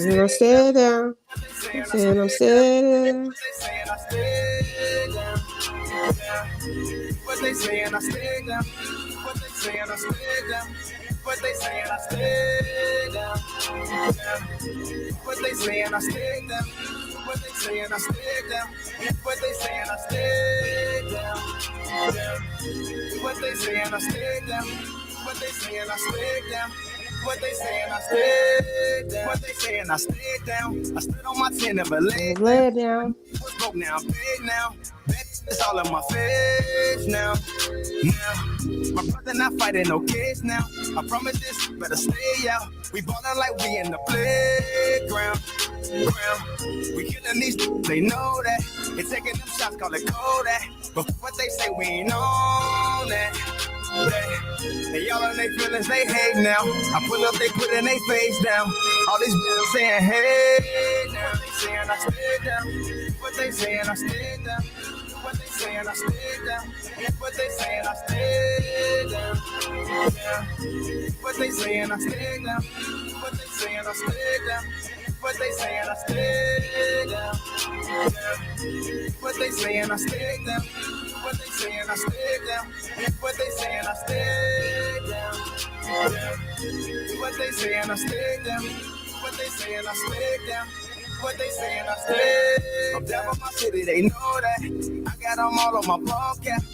And I stay down. And I'm staying. What they saying, I stay down. What they saying, I stay down. What they saying, I stay down. What they saying, I stay down. What they saying, I stay down. What they saying, I stay down. What they saying, I stay down. What they saying, I stay down. What they saying, I stayed down. What they saying, I stayed down. I stood on my 10 and laid down. Was broke now, paid now. It's all in my face now. My brother not fighting no case now. I promise this, better stay out. We ballin' like we in the playground. We killing these, they know that. They taking them shots, call it Kodak. But what they say, we ain't on that. They all in their feelings, they hate now. I pull up, they put in their face down. All these bitches saying, hey, now they saying I stay down. What they saying, I stay down. What they saying, I stay down. What they saying, I stay down. What they saying, I stay down. What they saying, I stay down. What they saying, I stay down. What they saying, I stay down. What they saying, I stay down. What they saying, I stay down. What they saying, I stay down. What they saying, I stay down. What they saying, I stay. I'm down with my city, they know that. I got them all on my podcast.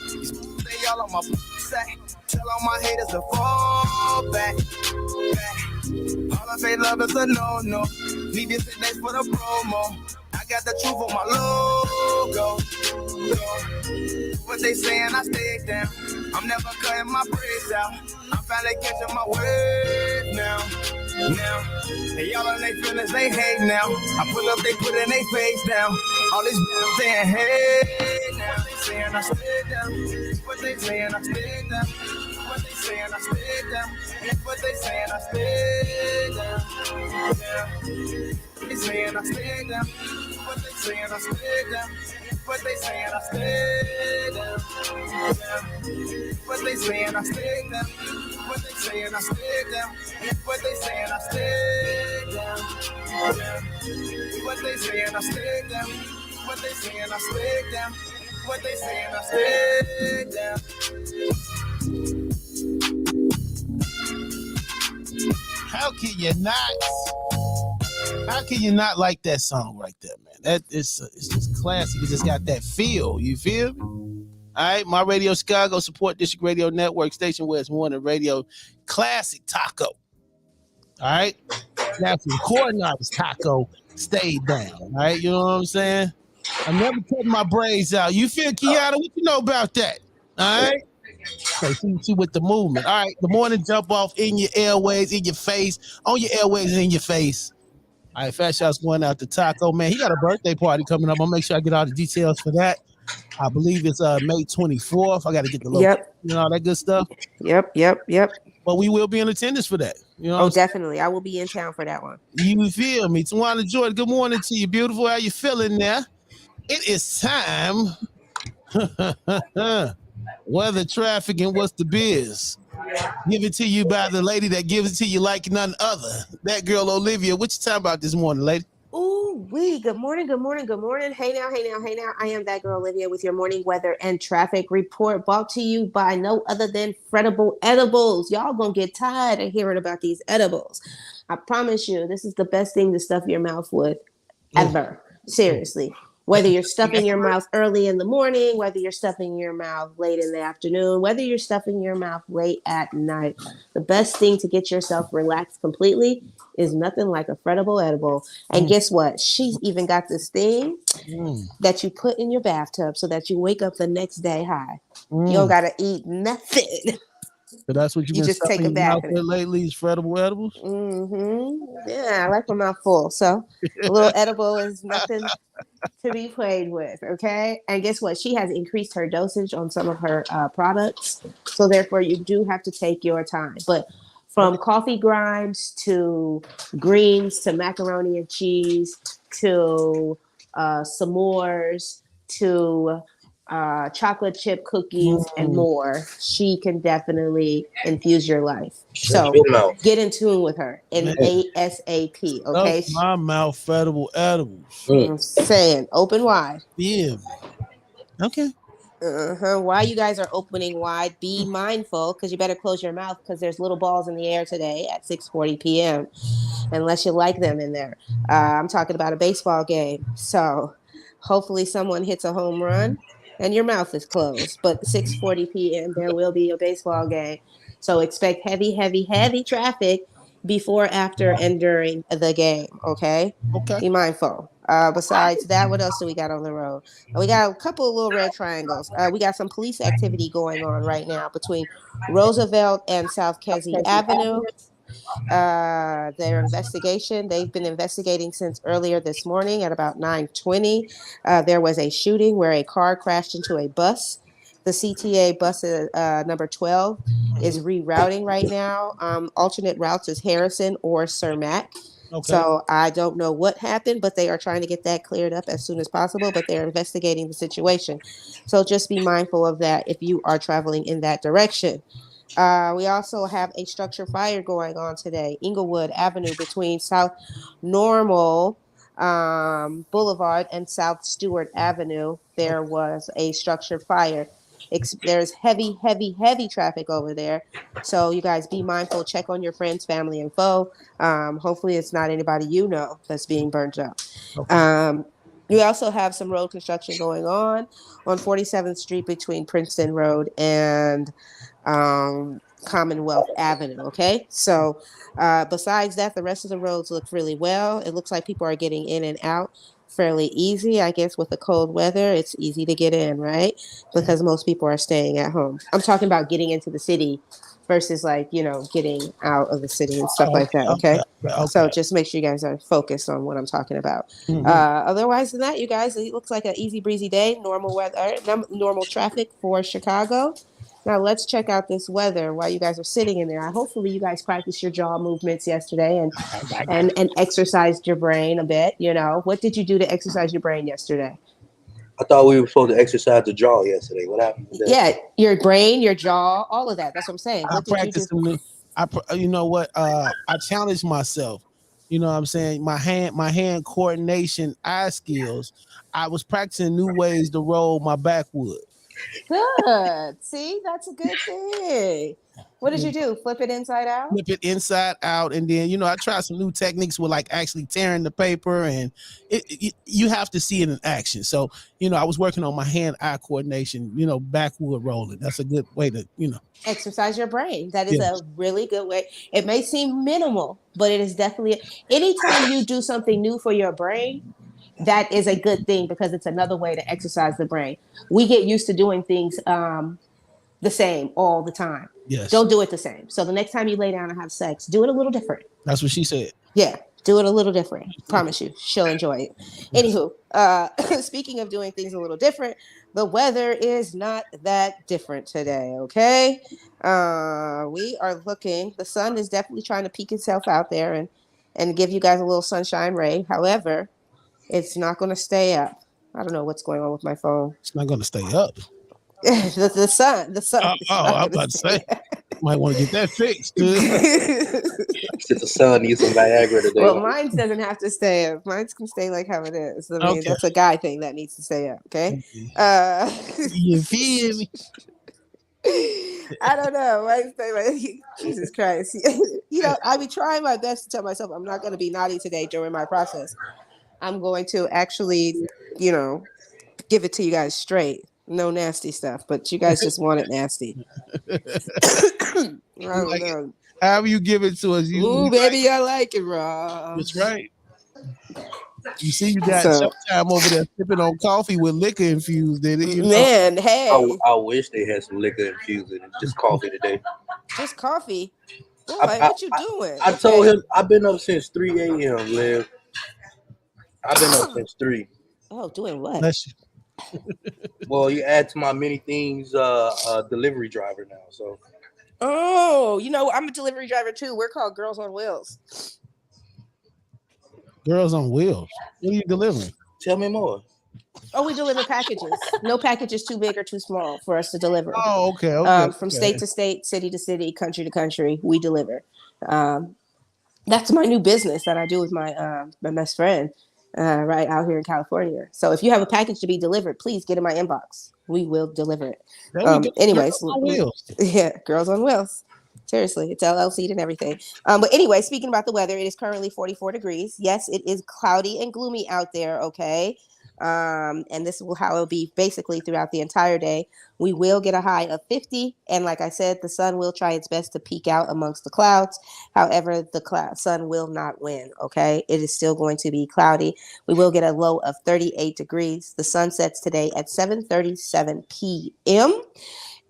They all on my sack. Tell all my haters to fall back. All of their love is a no-no. Need this and next for the promo. I got the truth on my logo. What they saying, I stay down. I'm never cutting my braids out. I'm finally catching my wave now. They all in their feelings, they hate now. I pull up, they put in their face down. All these bitches saying, hey, now. What they saying, I stay down. What they saying, I stay down. What they saying, I stay down. What they saying, I stay down. What they saying, I stay down. What they saying, I stay down. What they saying, I stay down. What they saying, I stay down. What they saying, I stay down. What they saying, I stay down. What they saying, I stay down. What they saying, I stay down. What they saying, I stay down. How can you not? How can you not like that song right there, man? That is it's just classic. It just got that feel. You feel me? All right, my Radio Chicago Support District Radio Network station where it's more than radio. Classic Taco. All right, that's the recording artist Taco stayed down. All right, you know what I'm saying? I'm never cutting my braids out. You feel, Kiana? What you know about that? All right. Okay, see with the movement. All right, the morning jump off in your airways, in your face, on your airways, and in your face. All right, fast shots going out to Taco. Man, he got a birthday party coming up. I'll make sure I get all the details for that. I believe it's May 24th. I got to get the location and all that good stuff. Yep. But we will be in attendance for that. You know? Oh, definitely. I will be in town for that one. You feel me? Tawana Jordan, good morning to you, beautiful. How you feeling there? It is time. Weather, traffic, and what's the biz? Give it to you by the lady that gives it to you like none other. That girl, Olivia. What you talking about this morning, lady? Ooh, good morning. Hey now. I am that girl, Olivia, with your morning weather and traffic report brought to you by no other than Fredible Edibles. Y'all gonna get tired of hearing about these edibles. I promise you, this is the best thing to stuff your mouth with ever. Seriously. Whether you're stuffing your mouth early in the morning, whether you're stuffing your mouth late in the afternoon, whether you're stuffing your mouth late at night, the best thing to get yourself relaxed completely is nothing like a Fredible edible. And guess what? She's even got this thing that you put in your bathtub so that you wake up the next day high. You don't got to eat nothing. So that's what you just take a bath lately is Fredible edibles? Yeah, I like my mouth full. So a little edible is nothing to be played with, okay? And guess what? She has increased her dosage on some of her products. So therefore, you do have to take your time. But from coffee grinds to greens to macaroni and cheese to s'mores to chocolate chip cookies and more, she can definitely infuse your life. So get in tune with her in ASAP, okay? My mouth, Fredible edibles. I'm saying, open wide. Yeah. Okay. While you guys are opening wide, be mindful because you better close your mouth because there's little balls in the air today at 6:40 p.m. unless you like them in there. I'm talking about a baseball game. So hopefully someone hits a home run and your mouth is closed. But 6:40 p.m. there will be a baseball game. So expect heavy traffic before, after, and during the game. Okay? Be mindful. Besides that, what else do we got on the road? We got a couple of little red triangles. We got some police activity going on right now between Roosevelt and South Kesey Avenue. Their investigation, they've been investigating since earlier this morning at about 9:20. There was a shooting where a car crashed into a bus. The CTA bus number 12 is rerouting right now. Alternate routes is Harrison or Cermak. So I don't know what happened, but they are trying to get that cleared up as soon as possible, but they're investigating the situation. So just be mindful of that if you are traveling in that direction. We also have a structure fire going on today. Inglewood Avenue between South Normal Boulevard and South Stewart Avenue. There was a structure fire. There's heavy traffic over there. So you guys be mindful. Check on your friends, family, and foe. Hopefully it's not anybody you know that's being burned up. We also have some road construction going on 47th Street between Princeton Road and Commonwealth Avenue. Okay, so besides that, the rest of the roads look really well. It looks like people are getting in and out fairly easy. I guess with the cold weather, it's easy to get in, right? Because most people are staying at home. I'm talking about getting into the city versus getting out of the city and stuff like that. Okay. So just make sure you guys are focused on what I'm talking about. Otherwise than that, you guys, it looks like an easy breezy day. Normal weather, normal traffic for Chicago. Now let's check out this weather while you guys are sitting in there. Hopefully you guys practiced your jaw movements yesterday and exercised your brain a bit. You know, what did you do to exercise your brain yesterday? I thought we were supposed to exercise the jaw yesterday. What happened? Yeah, your brain, your jaw, all of that. That's what I'm saying. I What did you do? practiced some new. You know what? I challenged myself. You know what I'm saying? My hand coordination, eye skills. I was practicing new ways to roll my backwood. Good. See, that's a good thing. What did you do? Flip it inside out? Flip it inside out, and then I tried some new techniques with like actually tearing the paper, and you have to see it in action. So I was working on my hand-eye coordination. Backwood rolling. That's a good way to exercise your brain. That is a really good way. It may seem minimal, but it is definitely anytime you do something new for your brain. That is a good thing because it's another way to exercise the brain. We get used to doing things the same all the time. Yes. Don't do it the same. So the next time you lay down and have sex, do it a little different. That's what she said. Yeah, do it a little different. Promise you, she'll enjoy it. Anywho, speaking of doing things a little different, the weather is not that different today, okay? We are looking, the sun is definitely trying to peek itself out there and give you guys a little sunshine ray. However, it's not going to stay up. I don't know what's going on with my phone. It's not going to stay up. the sun. I'm about to say, might want to get that fixed. Since the sun needs some Viagra today. Well, mine doesn't have to stay up. Mine can stay like how it is. I mean, that's a guy thing that needs to stay up. Okay. You feel me? I don't know. Jesus Christ. I be trying my best to tell myself I'm not going to be naughty today during my process. I'm going to actually, give it to you guys straight. No nasty stuff, but you guys just want it nasty. I don't know. However you give it to us. Ooh, baby, I like it raw. That's right. You see, you got Showtime over there sipping on coffee with liquor infused in it. Man, hey. I wish they had some liquor infused in it. Just coffee today. Just coffee? Boy, what you doing? I told him I've been up since 3 a.m., Liv. I've been up since 3. Oh, doing what? Bless you. Well, you add to my many things delivery driver now. So. Oh, I'm a delivery driver too. We're called Girls on Wheels. Girls on Wheels. What are you delivering? Tell me more. Oh, we deliver packages. No package is too big or too small for us to deliver. Oh, okay. From state to state, city to city, country to country, we deliver. That's my new business that I do with my best friend right out here in California. So if you have a package to be delivered, please get in my inbox. We will deliver it. Anyways, Girls on Wheels. Yeah, Girls on Wheels. Seriously, it's LLC'd and everything. But anyway, speaking about the weather, it is currently 44 degrees. Yes, it is cloudy and gloomy out there, okay? And this is how it'll be basically throughout the entire day. We will get a high of 50. And like I said, the sun will try its best to peek out amongst the clouds. However, the sun will not win, okay? It is still going to be cloudy. We will get a low of 38 degrees. The sun sets today at 7:37 p.m.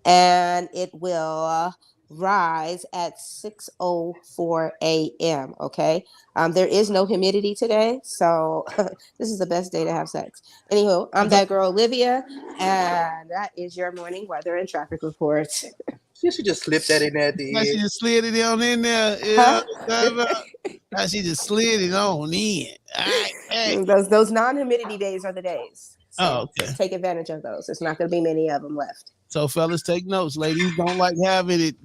And it will rise at 6:04 a.m. Okay. There is no humidity today, so this is the best day to have sex. Anywho, I'm that girl Olivia, and that is your morning weather and traffic report. She should just slip that in there at the end. She just slid it on in there. Yeah. Huh? She just slid it on in. Hey. Those non-humidity days are the days. So okay. Take advantage of those. There's not going to be many of them left. So, fellas, take notes. Ladies don't like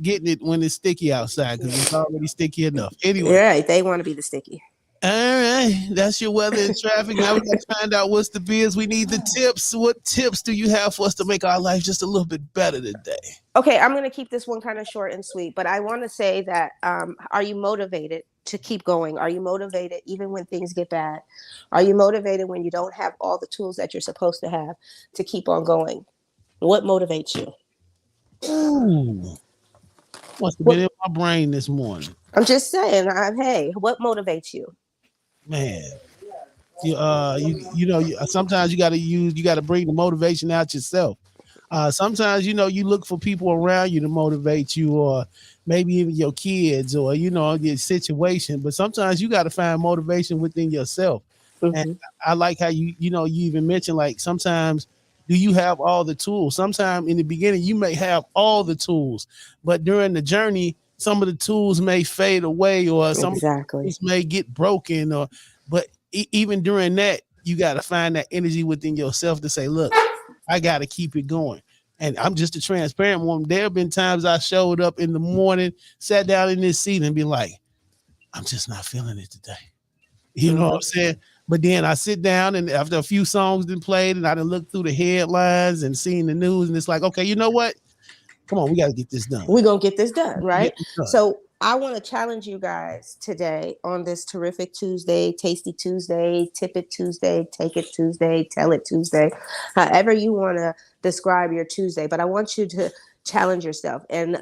getting it when it's sticky outside because it's already sticky enough. Anyway. Right. They want to be the sticky. All right. That's your weather and traffic. Now we got to find out what's the biz. We need the tips. What tips do you have for us to make our life just a little bit better today? Okay. I'm going to keep this one kind of short and sweet, but I want to say that are you motivated to keep going? Are you motivated even when things get bad? Are you motivated when you don't have all the tools that you're supposed to have to keep on going? What motivates you? Ooh. What's been in my brain this morning? I'm just saying, hey, what motivates you? Man, sometimes you got to bring the motivation out yourself. Sometimes, you look for people around you to motivate you, or maybe even your kids, or, your situation. But sometimes you got to find motivation within yourself. Mm-hmm. And I like how you even mentioned, like, sometimes Do you have all the tools? Sometime in the beginning, you may have all the tools, but during the journey, some of the tools may fade away, or some of the Exactly. tools may get broken, or but even during that, you got to find that energy within yourself to say, look, I got to keep it going. And I'm just a transparent one. There have been times I showed up in the morning, sat down in this seat and be like, I'm just not feeling it today. You know what I'm saying? But then I sit down, and after a few songs been played, and I done looked through the headlines and seen the news, and it's like, okay, you know what? Come on, we got to get this done. We're going to get this done, right? Get this done. So I want to challenge you guys today on this terrific Tuesday, tasty Tuesday, tip it Tuesday, take it Tuesday, tell it Tuesday, however you want to describe your Tuesday. But I want you to challenge yourself. And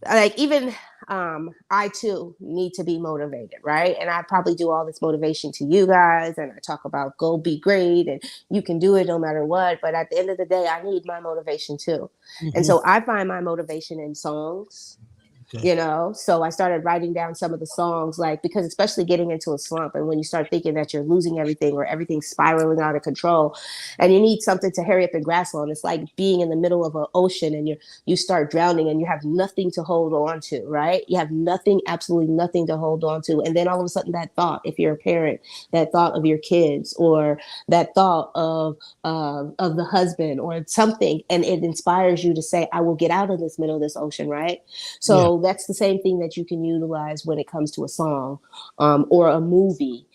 like even I too need to be motivated, right? And I probably do all this motivation to you guys, and I talk about go be great and you can do it no matter what. But at the end of the day, I need my motivation too. And so I find my motivation in songs. Okay. You know, so I started writing down some of the songs, like, because especially getting into a slump, and when you start thinking that you're losing everything or everything's spiraling out of control, and you need something to hurry up and grasp on. It's like being in the middle of an ocean and you start drowning and you have nothing to hold on to, right? You have nothing, absolutely nothing to hold on to. And then all of a sudden that thought, if you're a parent, that thought of your kids, or that thought of the husband or something, and it inspires you to say, I will get out of this middle of this ocean, right? So that's the same thing that you can utilize when it comes to a song or a movie.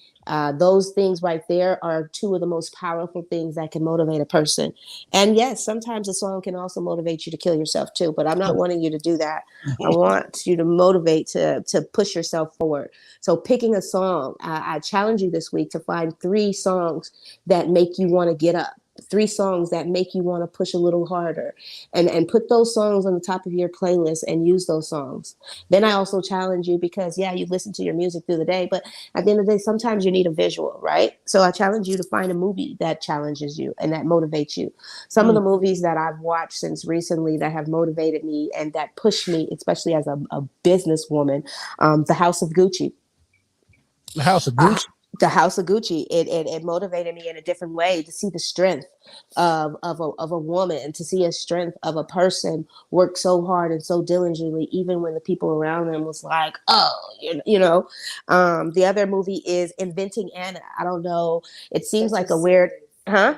Those things right there are two of the most powerful things that can motivate a person. And yes, sometimes a song can also motivate you to kill yourself too, but I'm not wanting you to do that. I want you to motivate to push yourself forward. So picking a song, I challenge you this week to find 3 songs that make you want to get up. 3 songs that make you want to push a little harder, and put those songs on the top of your playlist and use those songs. Then I also challenge you, because you listen to your music through the day, but at the end of the day, sometimes you need a visual, right? So I challenge you to find a movie that challenges you and that motivates you. Some of the movies that I've watched since recently that have motivated me and that pushed me, especially as a businesswoman, The House of Gucci. The House of Gucci. The House of Gucci, it motivated me in a different way to see the strength of a woman, to see a strength of a person work so hard and so diligently, even when the people around them was like, oh, you know. The other movie is Inventing Anna. I don't know. It seems like a weird, huh?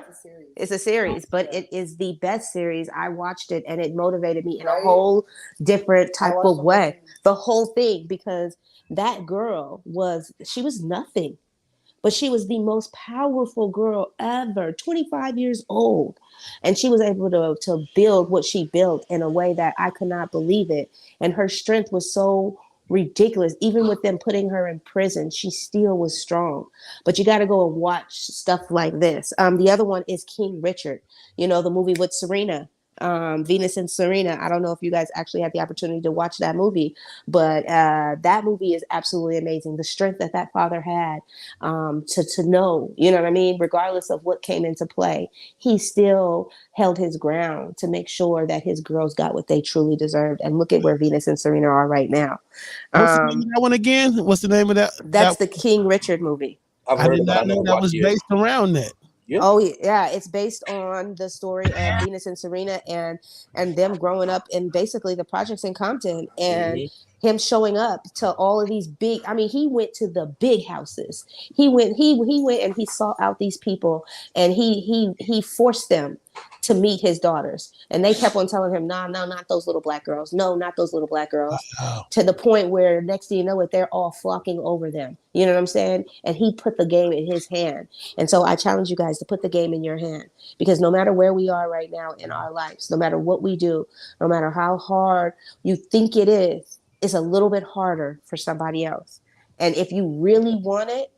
It's a series, but it is the best series. I watched it and it motivated me in a whole different type of way. The whole thing, because that girl she was nothing. But she was the most powerful girl ever, 25 years old. And she was able to build what she built in a way that I could not believe it. And her strength was so ridiculous. Even with them putting her in prison, she still was strong. But you got to go and watch stuff like this. The other one is King Richard, the movie with Serena. Venus and Serena. I don't know if you guys actually had the opportunity to watch that movie, but that movie is absolutely amazing. The strength that father had to know, you know what I mean? Regardless of what came into play, he still held his ground to make sure that his girls got what they truly deserved. And look at where Venus and Serena are right now. What's the name of that one again? What's the name of that? That's the King Richard movie. I did not know that was based around that. Yeah. Oh yeah, it's based on the story of Venus and Serena and them growing up in basically the projects in Compton, and him showing up to all of these big. I mean, he went to the big houses. He went and he sought out these people, and he forced them to meet his daughters, and they kept on telling him, no, not those little black girls. No, not those little black girls. Wow. To the point where next thing you know it, they're all flocking over them. You know what I'm saying? And he put the game in his hand. And so I challenge you guys to put the game in your hand, because no matter where we are right now in our lives, no matter what we do, no matter how hard you think it is, it's a little bit harder for somebody else. And if you really want it,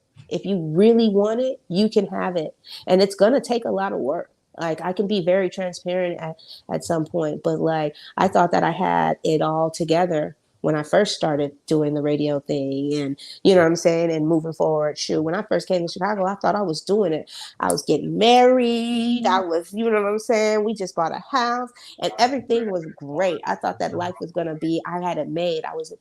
you can have it. And it's going to take a lot of work. Like, I can be very transparent at some point, but like, I thought that I had it all together when I first started doing the radio thing, and you know what I'm saying, and moving forward. Shoot, when I first came to Chicago, I thought I was doing it. I was getting married. I was, you know what I'm saying? We just bought a house and everything was great. I thought that life was going to be, I had it made. I was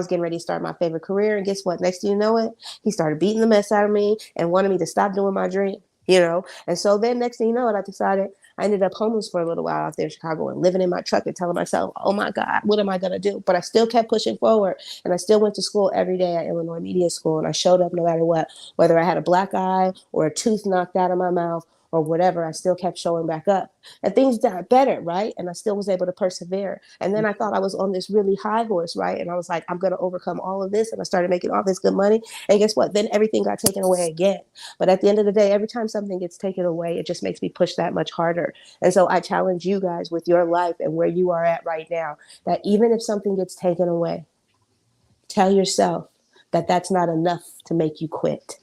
getting ready to start my favorite career. And guess what? Next thing you know it, he started beating the mess out of me and wanted me to stop doing my dream. you know? And so then next thing you know, I decided I ended up homeless for a little while out there in Chicago and living in my truck and telling myself, oh my God, what am I going to do? But I still kept pushing forward. And I still went to school every day at Illinois Media School. And I showed up no matter what, whether I had a black eye or a tooth knocked out of my mouth or whatever, I still kept showing back up. And things got better, right? And I still was able to persevere. And then I thought I was on this really high horse, right? And I was like, I'm going to overcome all of this. And I started making all this good money. And guess what? Then everything got taken away again. But at the end of the day, every time something gets taken away, it just makes me push that much harder. And so I challenge you guys with your life and where you are at right now, that even if something gets taken away, tell yourself that that's not enough to make you quit.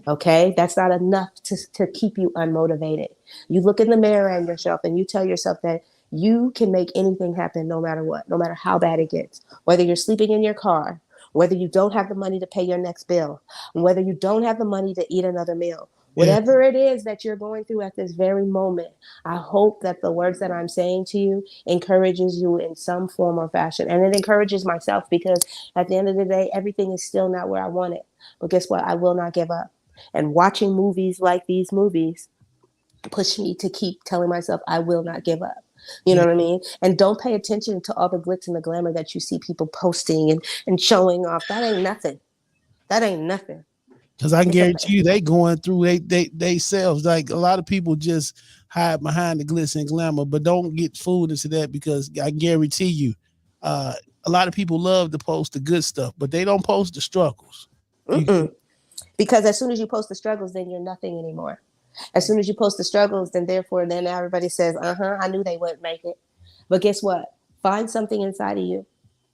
Okay, that's not enough to keep you unmotivated. You look in the mirror at yourself and you tell yourself that you can make anything happen no matter what, no matter how bad it gets, whether you're sleeping in your car, whether you don't have the money to pay your next bill, whether you don't have the money to eat another meal. Yeah. Whatever it is that you're going through at this very moment, I hope that the words that I'm saying to you encourages you in some form or fashion. And it encourages myself because at the end of the day, everything is still not where I want it. But guess what? I will not give up. And watching movies like these movies push me to keep telling myself I will not give up. You know what I mean? And don't pay attention to all the glitz and the glamour that you see people posting and showing off. That ain't nothing. That ain't nothing. Because I can guarantee you they going through they selves. Like a lot of people just hide behind the glitz and glamour, but don't get fooled into that because I guarantee you, a lot of people love to post the good stuff, but they don't post the struggles. Because as soon as you post the struggles, then you're nothing anymore. As soon as you post the struggles, then everybody says, I knew they wouldn't make it. But guess what? Find something inside of you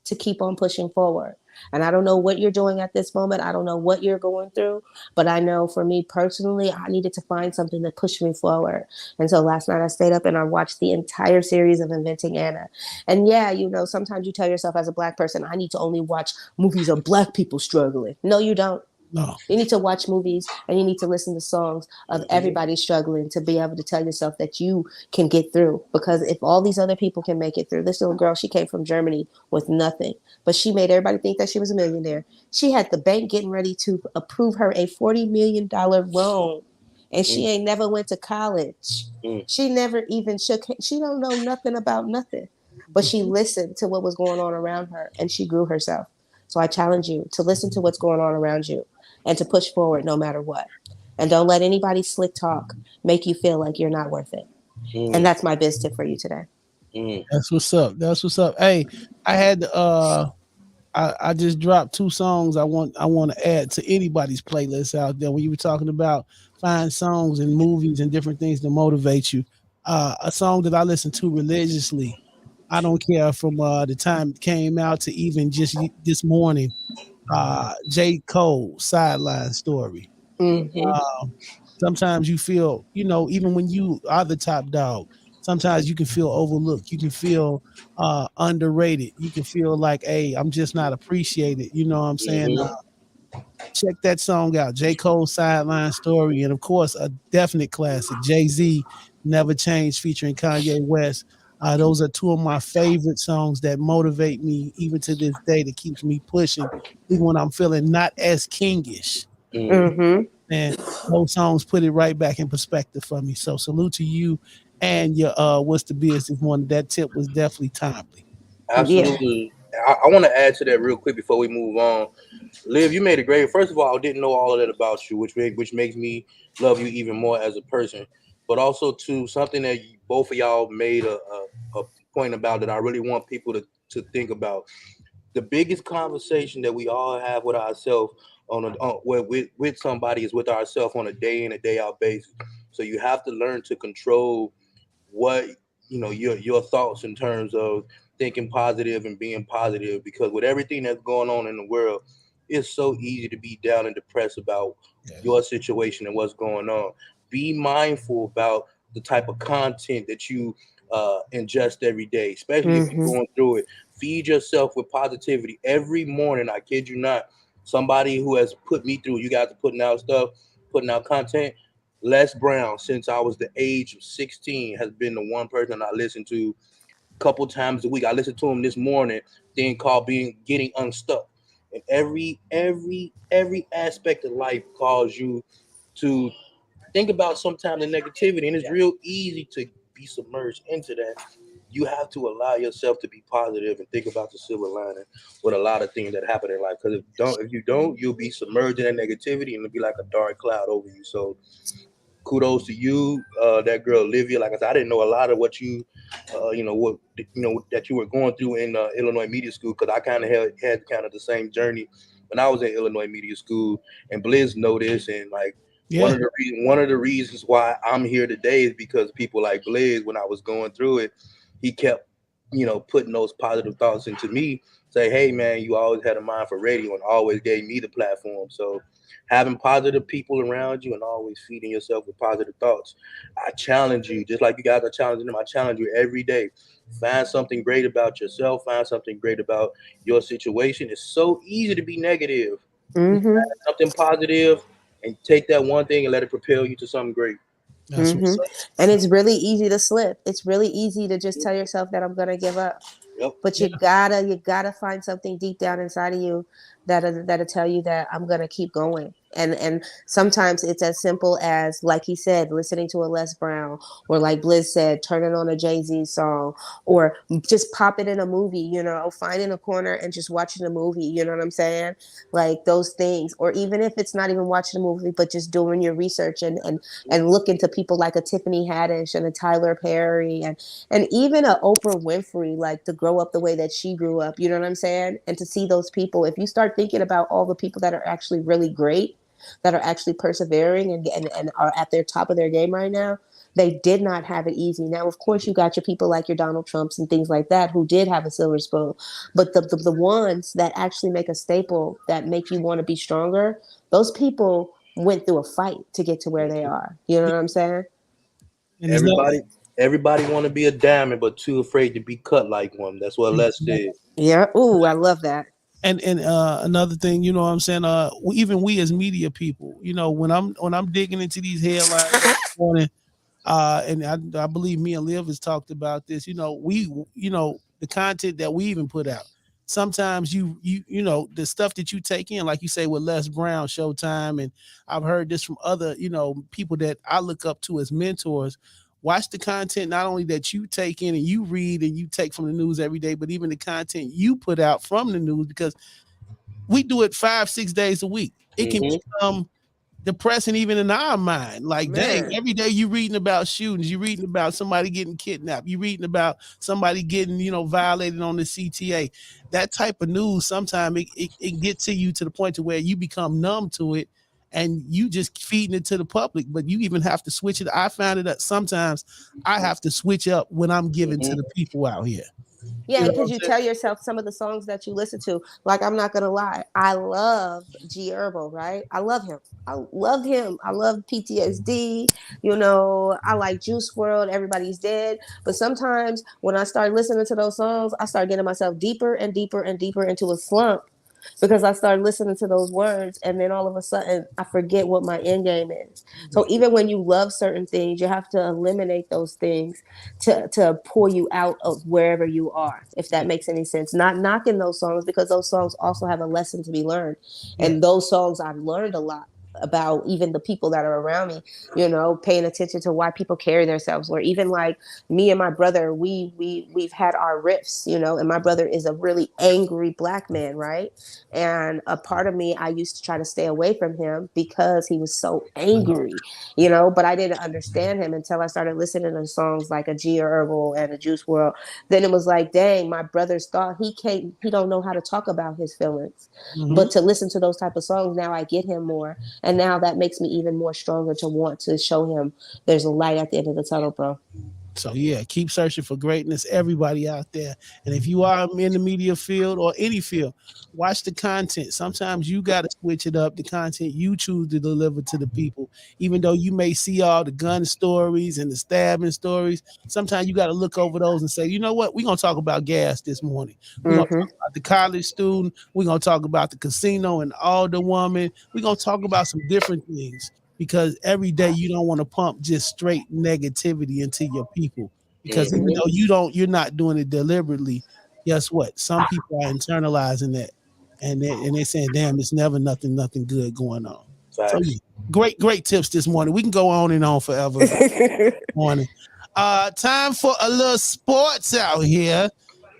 to keep on pushing forward. And I don't know what you're doing at this moment. I don't know what you're going through, but I know for me personally, I needed to find something to push me forward. And so last night I stayed up and I watched the entire series of Inventing Anna. And yeah, sometimes you tell yourself as a Black person, I need to only watch movies of Black people struggling. No, you don't. No. You need to watch movies and you need to listen to songs of everybody struggling to be able to tell yourself that you can get through. Because if all these other people can make it through, this little girl, she came from Germany with nothing, but she made everybody think that she was a millionaire. She had the bank getting ready to approve her a $40 million loan. And she ain't never went to college. She never even she don't know nothing about nothing. But she listened to what was going on around her and she grew herself. So I challenge you to listen to what's going on around you and to push forward no matter what. And don't let anybody slick talk make you feel like you're not worth it. And that's my biz tip for you today. That's what's up. That's what's up. Hey, I had I just dropped 2 songs I want to add to anybody's playlist out there. When you were talking about find songs and movies and different things to motivate you, a song that I listen to religiously. I don't care from the time it came out to even just this morning. J. Cole, Sideline Story. Sometimes you feel, even when you are the top dog, sometimes you can feel overlooked. You can feel underrated. You can feel like, hey, I'm just not appreciated. You know what I'm saying? Check that song out, J. Cole, Sideline Story. And of course, a definite classic, Jay-Z, Never Change, featuring Kanye West. Those are 2 of my favorite songs that motivate me even to this day, that keeps me pushing, even when I'm feeling not as kingish. And those songs put it right back in perspective for me. So salute to you and your What's the Business one. That tip was definitely timely. Absolutely. Yeah. I want to add to that real quick before we move on. Liv, you made a great. First of all, I didn't know all of that about you, which makes me love you even more as a person. But also to something that both of y'all made a point about that I really want people to think about. The biggest conversation that we all have with ourselves with somebody is with ourselves on a day in and day out basis. So you have to learn to control what your thoughts in terms of thinking positive and being positive, because with everything that's going on in the world, it's so easy to be down and depressed about your situation and what's going on. Be mindful about the type of content that you ingest every day, especially if you're going through it. Feed yourself with positivity every morning. I kid you not. Somebody who has put me through, you guys are putting out stuff, putting out content. Les Brown, since I was the age of 16, has been the one person I listen to a couple times a week. I listened to him this morning, thing called Getting Unstuck. And every aspect of life calls you to think about sometimes the negativity, and it's real easy to be submerged into that. You have to allow yourself to be positive and think about the silver lining with a lot of things that happen in life. Because if you don't, you'll be submerged in that negativity and it'll be like a dark cloud over you. So kudos to you, that girl Olivia. Like I said, I didn't know a lot of what that you were going through in Illinois Media School, because I kind of had kind of the same journey when I was in Illinois Media School, and Blizz know this, and like one of the reasons why I'm here today is because people like Blizz, when I was going through it, he kept putting those positive thoughts into me. Say, hey man, you always had a mind for radio and always gave me the platform. So having positive people around you and always feeding yourself with positive thoughts. I challenge you, just like you guys are challenging them, I challenge you every day. Find something great about yourself. Find something great about your situation. It's so easy to be negative. Find something positive and take that one thing and let it propel you to something great. That's what's up. And it's really easy to slip. It's really easy to just tell yourself that I'm gonna give up. Yep. But you gotta find something deep down inside of you that'll tell you that I'm gonna keep going. And sometimes it's as simple as, like he said, listening to a Les Brown, or like Blizz said, turning on a Jay-Z song, or just popping in a movie, finding a corner and just watching a movie, you know what I'm saying? Like those things. Or even if it's not even watching a movie, but just doing your research and looking to people like a Tiffany Haddish and a Tyler Perry and even a Oprah Winfrey, like to grow up the way that she grew up, you know what I'm saying? And to see those people, if you start thinking about all the people that are actually really great, that are actually persevering and are at their top of their game right now, they did not have it easy. Now, of course, you got your people like your Donald Trumps and things like that who did have a silver spoon. But the ones that actually make a staple, that make you want to be stronger, those people went through a fight to get to where they are. You know what I'm saying? And Everybody want to be a diamond, but too afraid to be cut like one. That's what Les said. Yeah. Ooh, I love that. And another thing, you know what I'm saying? Even we as media people, when I'm digging into these headlines this morning, and I believe me and Liv has talked about this, the content that we even put out. Sometimes the stuff that you take in, like you say with Les Brown, Showtime, and I've heard this from other, people that I look up to as mentors. Watch the content not only that you take in and you read and you take from the news every day, but even the content you put out from the news, because we do it 5-6 days a week. It can become depressing even in our mind. Like, dang, every day you reading about shootings, you reading about somebody getting kidnapped, you reading about somebody getting, violated on the CTA. That type of news, sometimes it gets to you to the point to where you become numb to it. And you just feeding it to the public, but you even have to switch it. I found it that sometimes I have to switch up when I'm giving to the people out here. Yeah, because you tell yourself some of the songs that you listen to. Like, I'm not gonna lie, I love G Herbo, right? I love him. I love PTSD. I like Juice WRLD. Everybody's Dead. But sometimes when I start listening to those songs, I start getting myself deeper and deeper and deeper into a slump, because I started listening to those words, and then all of a sudden I forget what my end game is. So even when you love certain things, you have to eliminate those things to pull you out of wherever you are, if that makes any sense. Not knocking those songs, because those songs also have a lesson to be learned. And those songs I've learned a lot about, even the people that are around me, paying attention to why people carry themselves. Or even like me and my brother, we've had our riffs, and my brother is a really angry Black man, right? And a part of me, I used to try to stay away from him because he was so angry, but I didn't understand him until I started listening to songs like a G Herbo and a Juice WRLD. Then it was like, dang, my brother's thought he don't know how to talk about his feelings. But to listen to those type of songs, now I get him more. And now that makes me even more stronger to want to show him there's a light at the end of the tunnel, bro. So yeah, keep searching for greatness, everybody out there. And if you are in the media field or any field, watch the content. Sometimes you got to switch it up, the content you choose to deliver to the people. Even though you may see all the gun stories and the stabbing stories, sometimes you got to look over those and say, you know what, we're going to talk about gas this morning. We're going to talk about the college student. We're going to talk about the casino and all the woman. We're going to talk about some different things. Because every day you don't want to pump just straight negativity into your people. Because even though you're not doing it deliberately, guess what? Some people are internalizing that, and they're saying, "Damn, it's never nothing good going on." So, Great tips this morning. We can go on and on forever. Morning. Time for a little sports out here.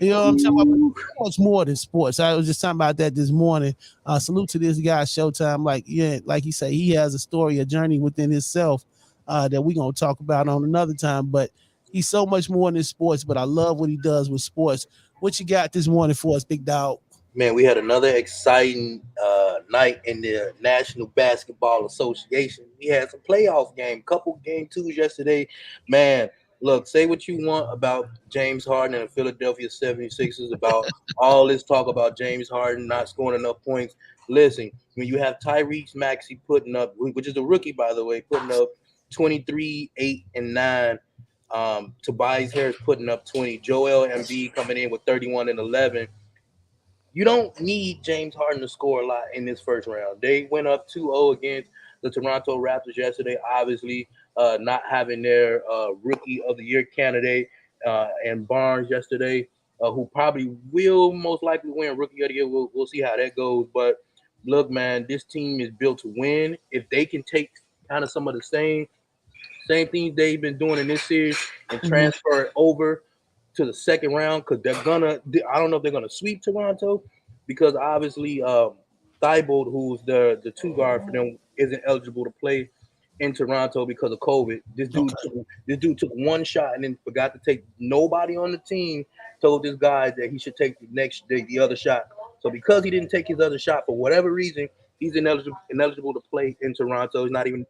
You know what I'm talking about? So much more than sports. I was just talking about that this morning. Salute to this guy, Showtime. Like he said, he has a story, a journey within himself that we're gonna talk about on another time. But he's so much more than sports. But I love what he does with sports. What you got this morning for us, big dog? Man, we had another exciting night in the National Basketball Association. We had some playoff game, couple game twos yesterday. Man, look, say what you want about James Harden and the Philadelphia 76ers, about all this talk about James Harden not scoring enough points. Listen, when you have Tyrese Maxey putting up, which is a rookie, by the way, putting up 23, 8, and 9. Tobias Harris putting up 20. Joel Embiid coming in with 31 and 11. You don't need James Harden to score a lot in this first round. They went up 2-0 against the Toronto Raptors yesterday, obviously not having their rookie of the year candidate and Barnes yesterday, who probably will most likely win rookie of the year. We'll see how that goes. But look, man, this team is built to win. If they can take kind of some of the same things they've been doing in this series and transfer it over to the second round, because I don't know if they're gonna sweep Toronto, because obviously Thibault, who's the two guard for them, isn't eligible to play in Toronto because of COVID. This dude took one shot and then forgot to take. Nobody on the team told this guy that he should take the other shot. So because he didn't take his other shot for whatever reason, he's ineligible to play in Toronto. He's not even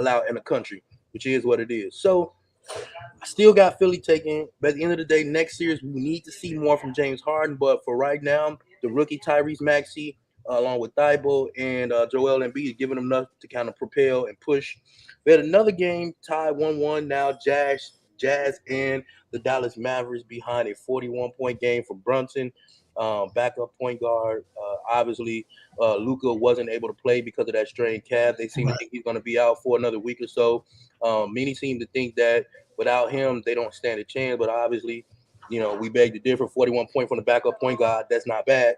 allowed in the country, which is what it is. So I still got Philly taking, but at the end of the day, next series we need to see more from James Harden. But for right now, the rookie Tyrese Maxey, along with Thibault and Joel Embiid, is giving them enough to kind of propel and push. We had another game tied 1-1. Now Jazz and the Dallas Mavericks behind a 41-point game for Brunson, backup point guard. Obviously, Luka wasn't able to play because of that strained calf. They seem to think he's going to be out for another week or so. Many seem to think that without him, they don't stand a chance. But obviously, we beg to differ. 41 points from the backup point guard, that's not bad.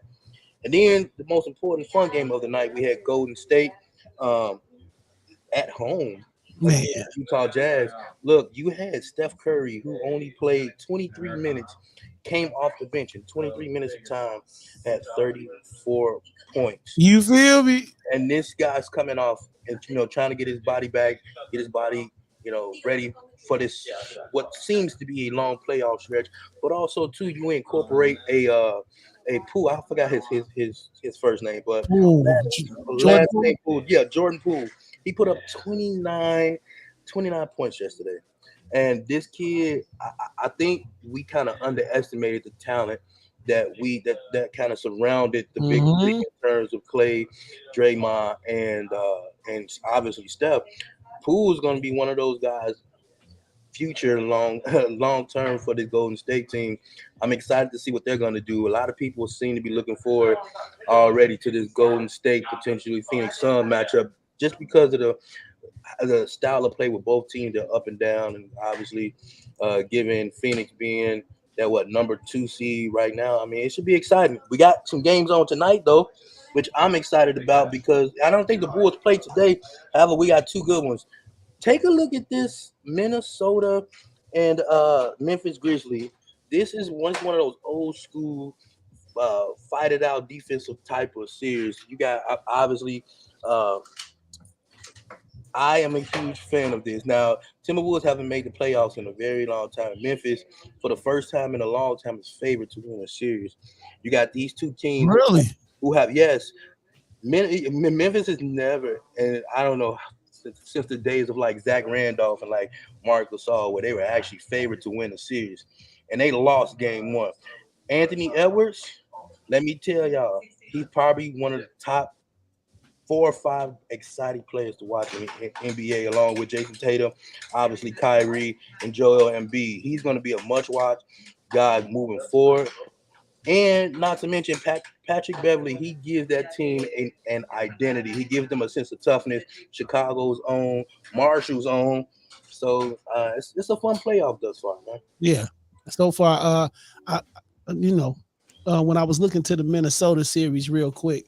And then the most important fun game of the night, we had Golden State at home against Utah Jazz. Look, you had Steph Curry, who only played 23 minutes, came off the bench in 23 minutes of time, had 34 points. You feel me? And this guy's coming off and trying to get his body back, get his body ready for this what seems to be a long playoff stretch. But also too, you incorporate a Poole. I forgot his first name, but last name Poole. Yeah, Jordan Poole. He put up 29 points yesterday. And this kid, I think we kind of underestimated the talent that kind of surrounded the big three in terms of Clay, Draymond, and obviously Steph. Poole is going to be one of those guys, future long term for the Golden State team. I'm excited to see what they're going to do. A lot of people seem to be looking forward already to this Golden State potentially Phoenix Sun matchup, just because of the style of play with both teams. They're up and down, and obviously given Phoenix being that number 2 seed right now, I mean, it should be exciting. We got some games on tonight though, which I'm excited about because I don't think the Bulls played today. However, we got 2 good ones. Take a look at this Minnesota and Memphis Grizzlies. This is one of those old school fight it out defensive type of series. You got obviously I am a huge fan of this. Now, Timberwolves haven't made the playoffs in a very long time. Memphis, for the first time in a long time, is favored to win a series. You got these 2 teams who have, yes, Memphis is never, and I don't know, since the days of like Zach Randolph and like Marc Gasol, where they were actually favored to win a series, and they lost game 1. Anthony Edwards, let me tell y'all, he's probably one of the top 4 or 5 exciting players to watch in the NBA, along with Jason Tatum, obviously Kyrie, and Joel Embiid. He's going to be a much-watched guy moving forward. And not to mention Patrick Beverly, he gives that team an identity. He gives them a sense of toughness. Chicago's own, Marshall's own. So it's a fun playoff thus far, man. Yeah, so far, when I was looking to the Minnesota series real quick,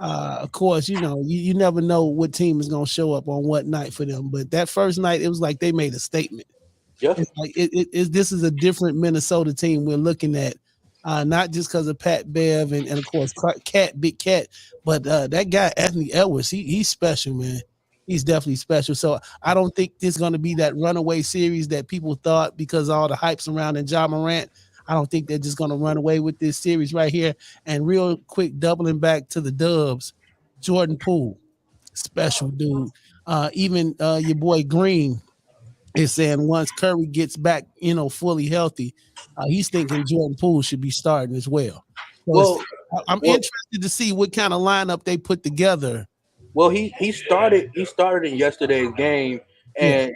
Of course, you never know what team is going to show up on what night for them. But that first night, it was like they made a statement. Yeah. It's like this is a different Minnesota team we're looking at, not just because of Pat Bev and of course Big Cat, but that guy Anthony Edwards, he's special, man. He's definitely special. So I don't think this is going to be that runaway series that people thought because all the hype surrounding Ja Morant. I don't think they're just going to run away with this series right here. And real quick, doubling back to the Dubs, Jordan Poole, special dude. Even your boy Green is saying once Curry gets back, fully healthy, he's thinking Jordan Poole should be starting as well. I'm interested to see what kind of lineup they put together. Well, he started in yesterday's game, and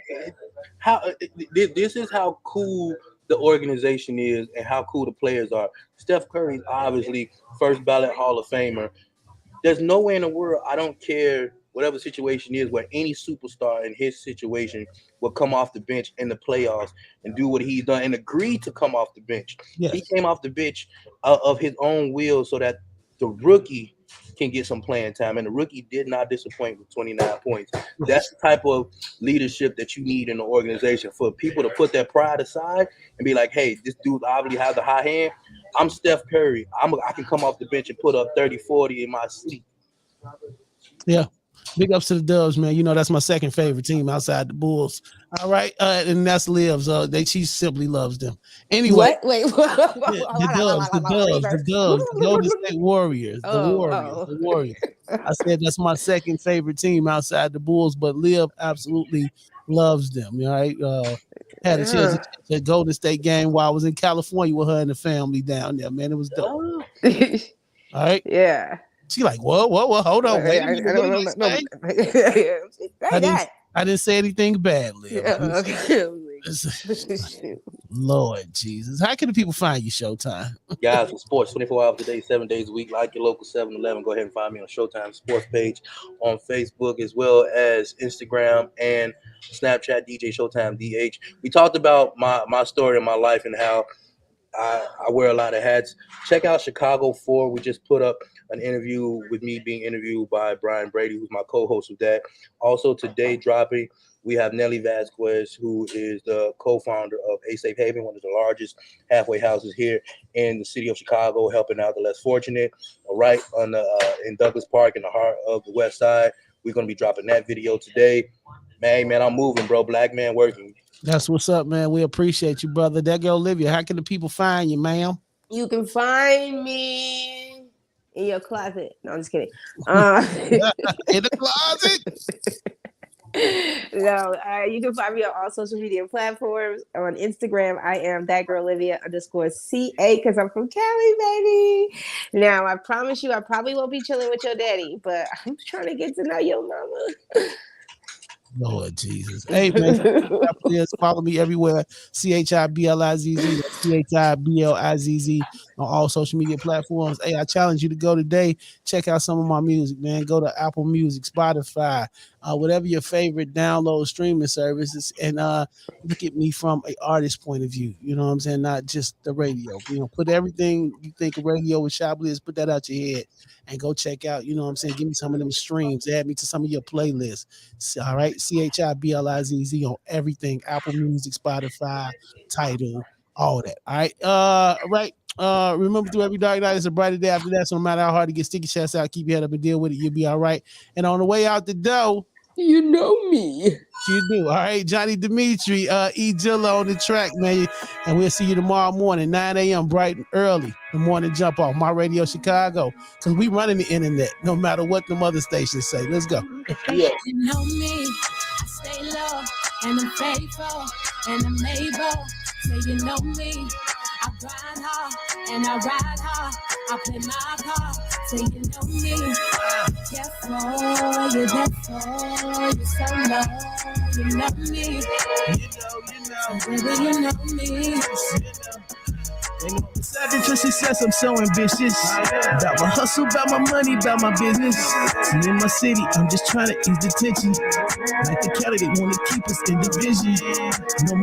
this is how cool the organization is and how cool the players are. Steph Curry's obviously first ballot Hall of Famer. There's no way in the world, I don't care whatever situation is, where any superstar in his situation will come off the bench in the playoffs and do what he's done and agree to come off the bench. Yes. He came off the bench of his own will so that the rookie can get some playing time, and the rookie did not disappoint with 29 points. That's the type of leadership that you need in the organization, for people to put their pride aside and be like, hey, this dude obviously has a high hand. I'm Steph Curry. I can come off the bench and put up 30, 40 in my sleep. Yeah. Big ups to the Dubs, man. That's my second favorite team outside the Bulls. All right. And that's Livs. She simply loves them. Anyway. The Dubs, the Golden State Warriors. The Warriors. I said that's my second favorite team outside the Bulls, but Liv absolutely loves them. All right. Had a chance to catch a Golden State game while I was in California with her and the family down there, man. It was dope. All right. Yeah. She like, whoa, hold on, wait a minute. I didn't say anything bad, Liv. Lord Jesus. How can the people find you, Showtime? Guys, for sports 24 hours a day, 7 days a week, like your local 7-Eleven. Go ahead and find me on Showtime Sports page on Facebook, as well as Instagram and Snapchat, DJ Showtime DH. We talked about my story in my life and how I wear a lot of hats. Check out Chicago 4. We just put up an interview with me being interviewed by Brian Brady, who's my co-host with that. Also today dropping, we have Nelly Vasquez, who is the co-founder of A Safe Haven, one of the largest halfway houses here in the city of Chicago, helping out the less fortunate. Right on in Douglas Park, in the heart of the West Side. We're going to be dropping that video today. Man, I'm moving, bro. Black man working. That's what's up, man. We appreciate you, brother. That girl Olivia, how can the people find you, ma'am? You can find me in your closet. No, I'm just kidding. In the closet? No, you can find me on all social media platforms. On Instagram, I am that girl Olivia _CA, because I'm from Cali, baby. Now, I promise you, I probably won't be chilling with your daddy, but I'm trying to get to know your mama. Lord Jesus. Hey, man. Follow me everywhere. CHIBLIZZ. CHIBLIZZ on all social media platforms. Hey, I challenge you to go today. Check out some of my music, man. Go to Apple Music, Spotify, whatever your favorite download streaming services, and look at me from an artist point of view. You know what I'm saying? Not just the radio. Put everything you think of radio with Chiblizz, put that out your head and go check out. You know what I'm saying? Give me some of them streams. Add me to some of your playlists. All right. CHIBLIZZ on everything. Apple Music, Spotify, Tidal, all that. All right. Remember, through every dark night, it's a brighter day after that. So no matter how hard to get sticky shots out, keep your head up and deal with it. You'll be all right. And on the way out the door, you know me. You do. All right, Johnny Dimitri, E. Jilla on the track, man. And we'll see you tomorrow morning, 9 a.m., bright and early. The morning jump off My Radio Chicago. Because we running the internet, no matter what the other stations say. Let's go. Yeah. You know me. I stay low, and I'm faithful, and I'm able. Say you know me. I grind hard, and I ride hard. I play my part. Say you know me. Careful, you're there you're so low. You know me. Baby, you know me. Seven to success, I'm so ambitious. About my hustle, about my money, about my business. And in my city, I'm just trying to ease the tension. Like the Cali, they want to keep us in division. No more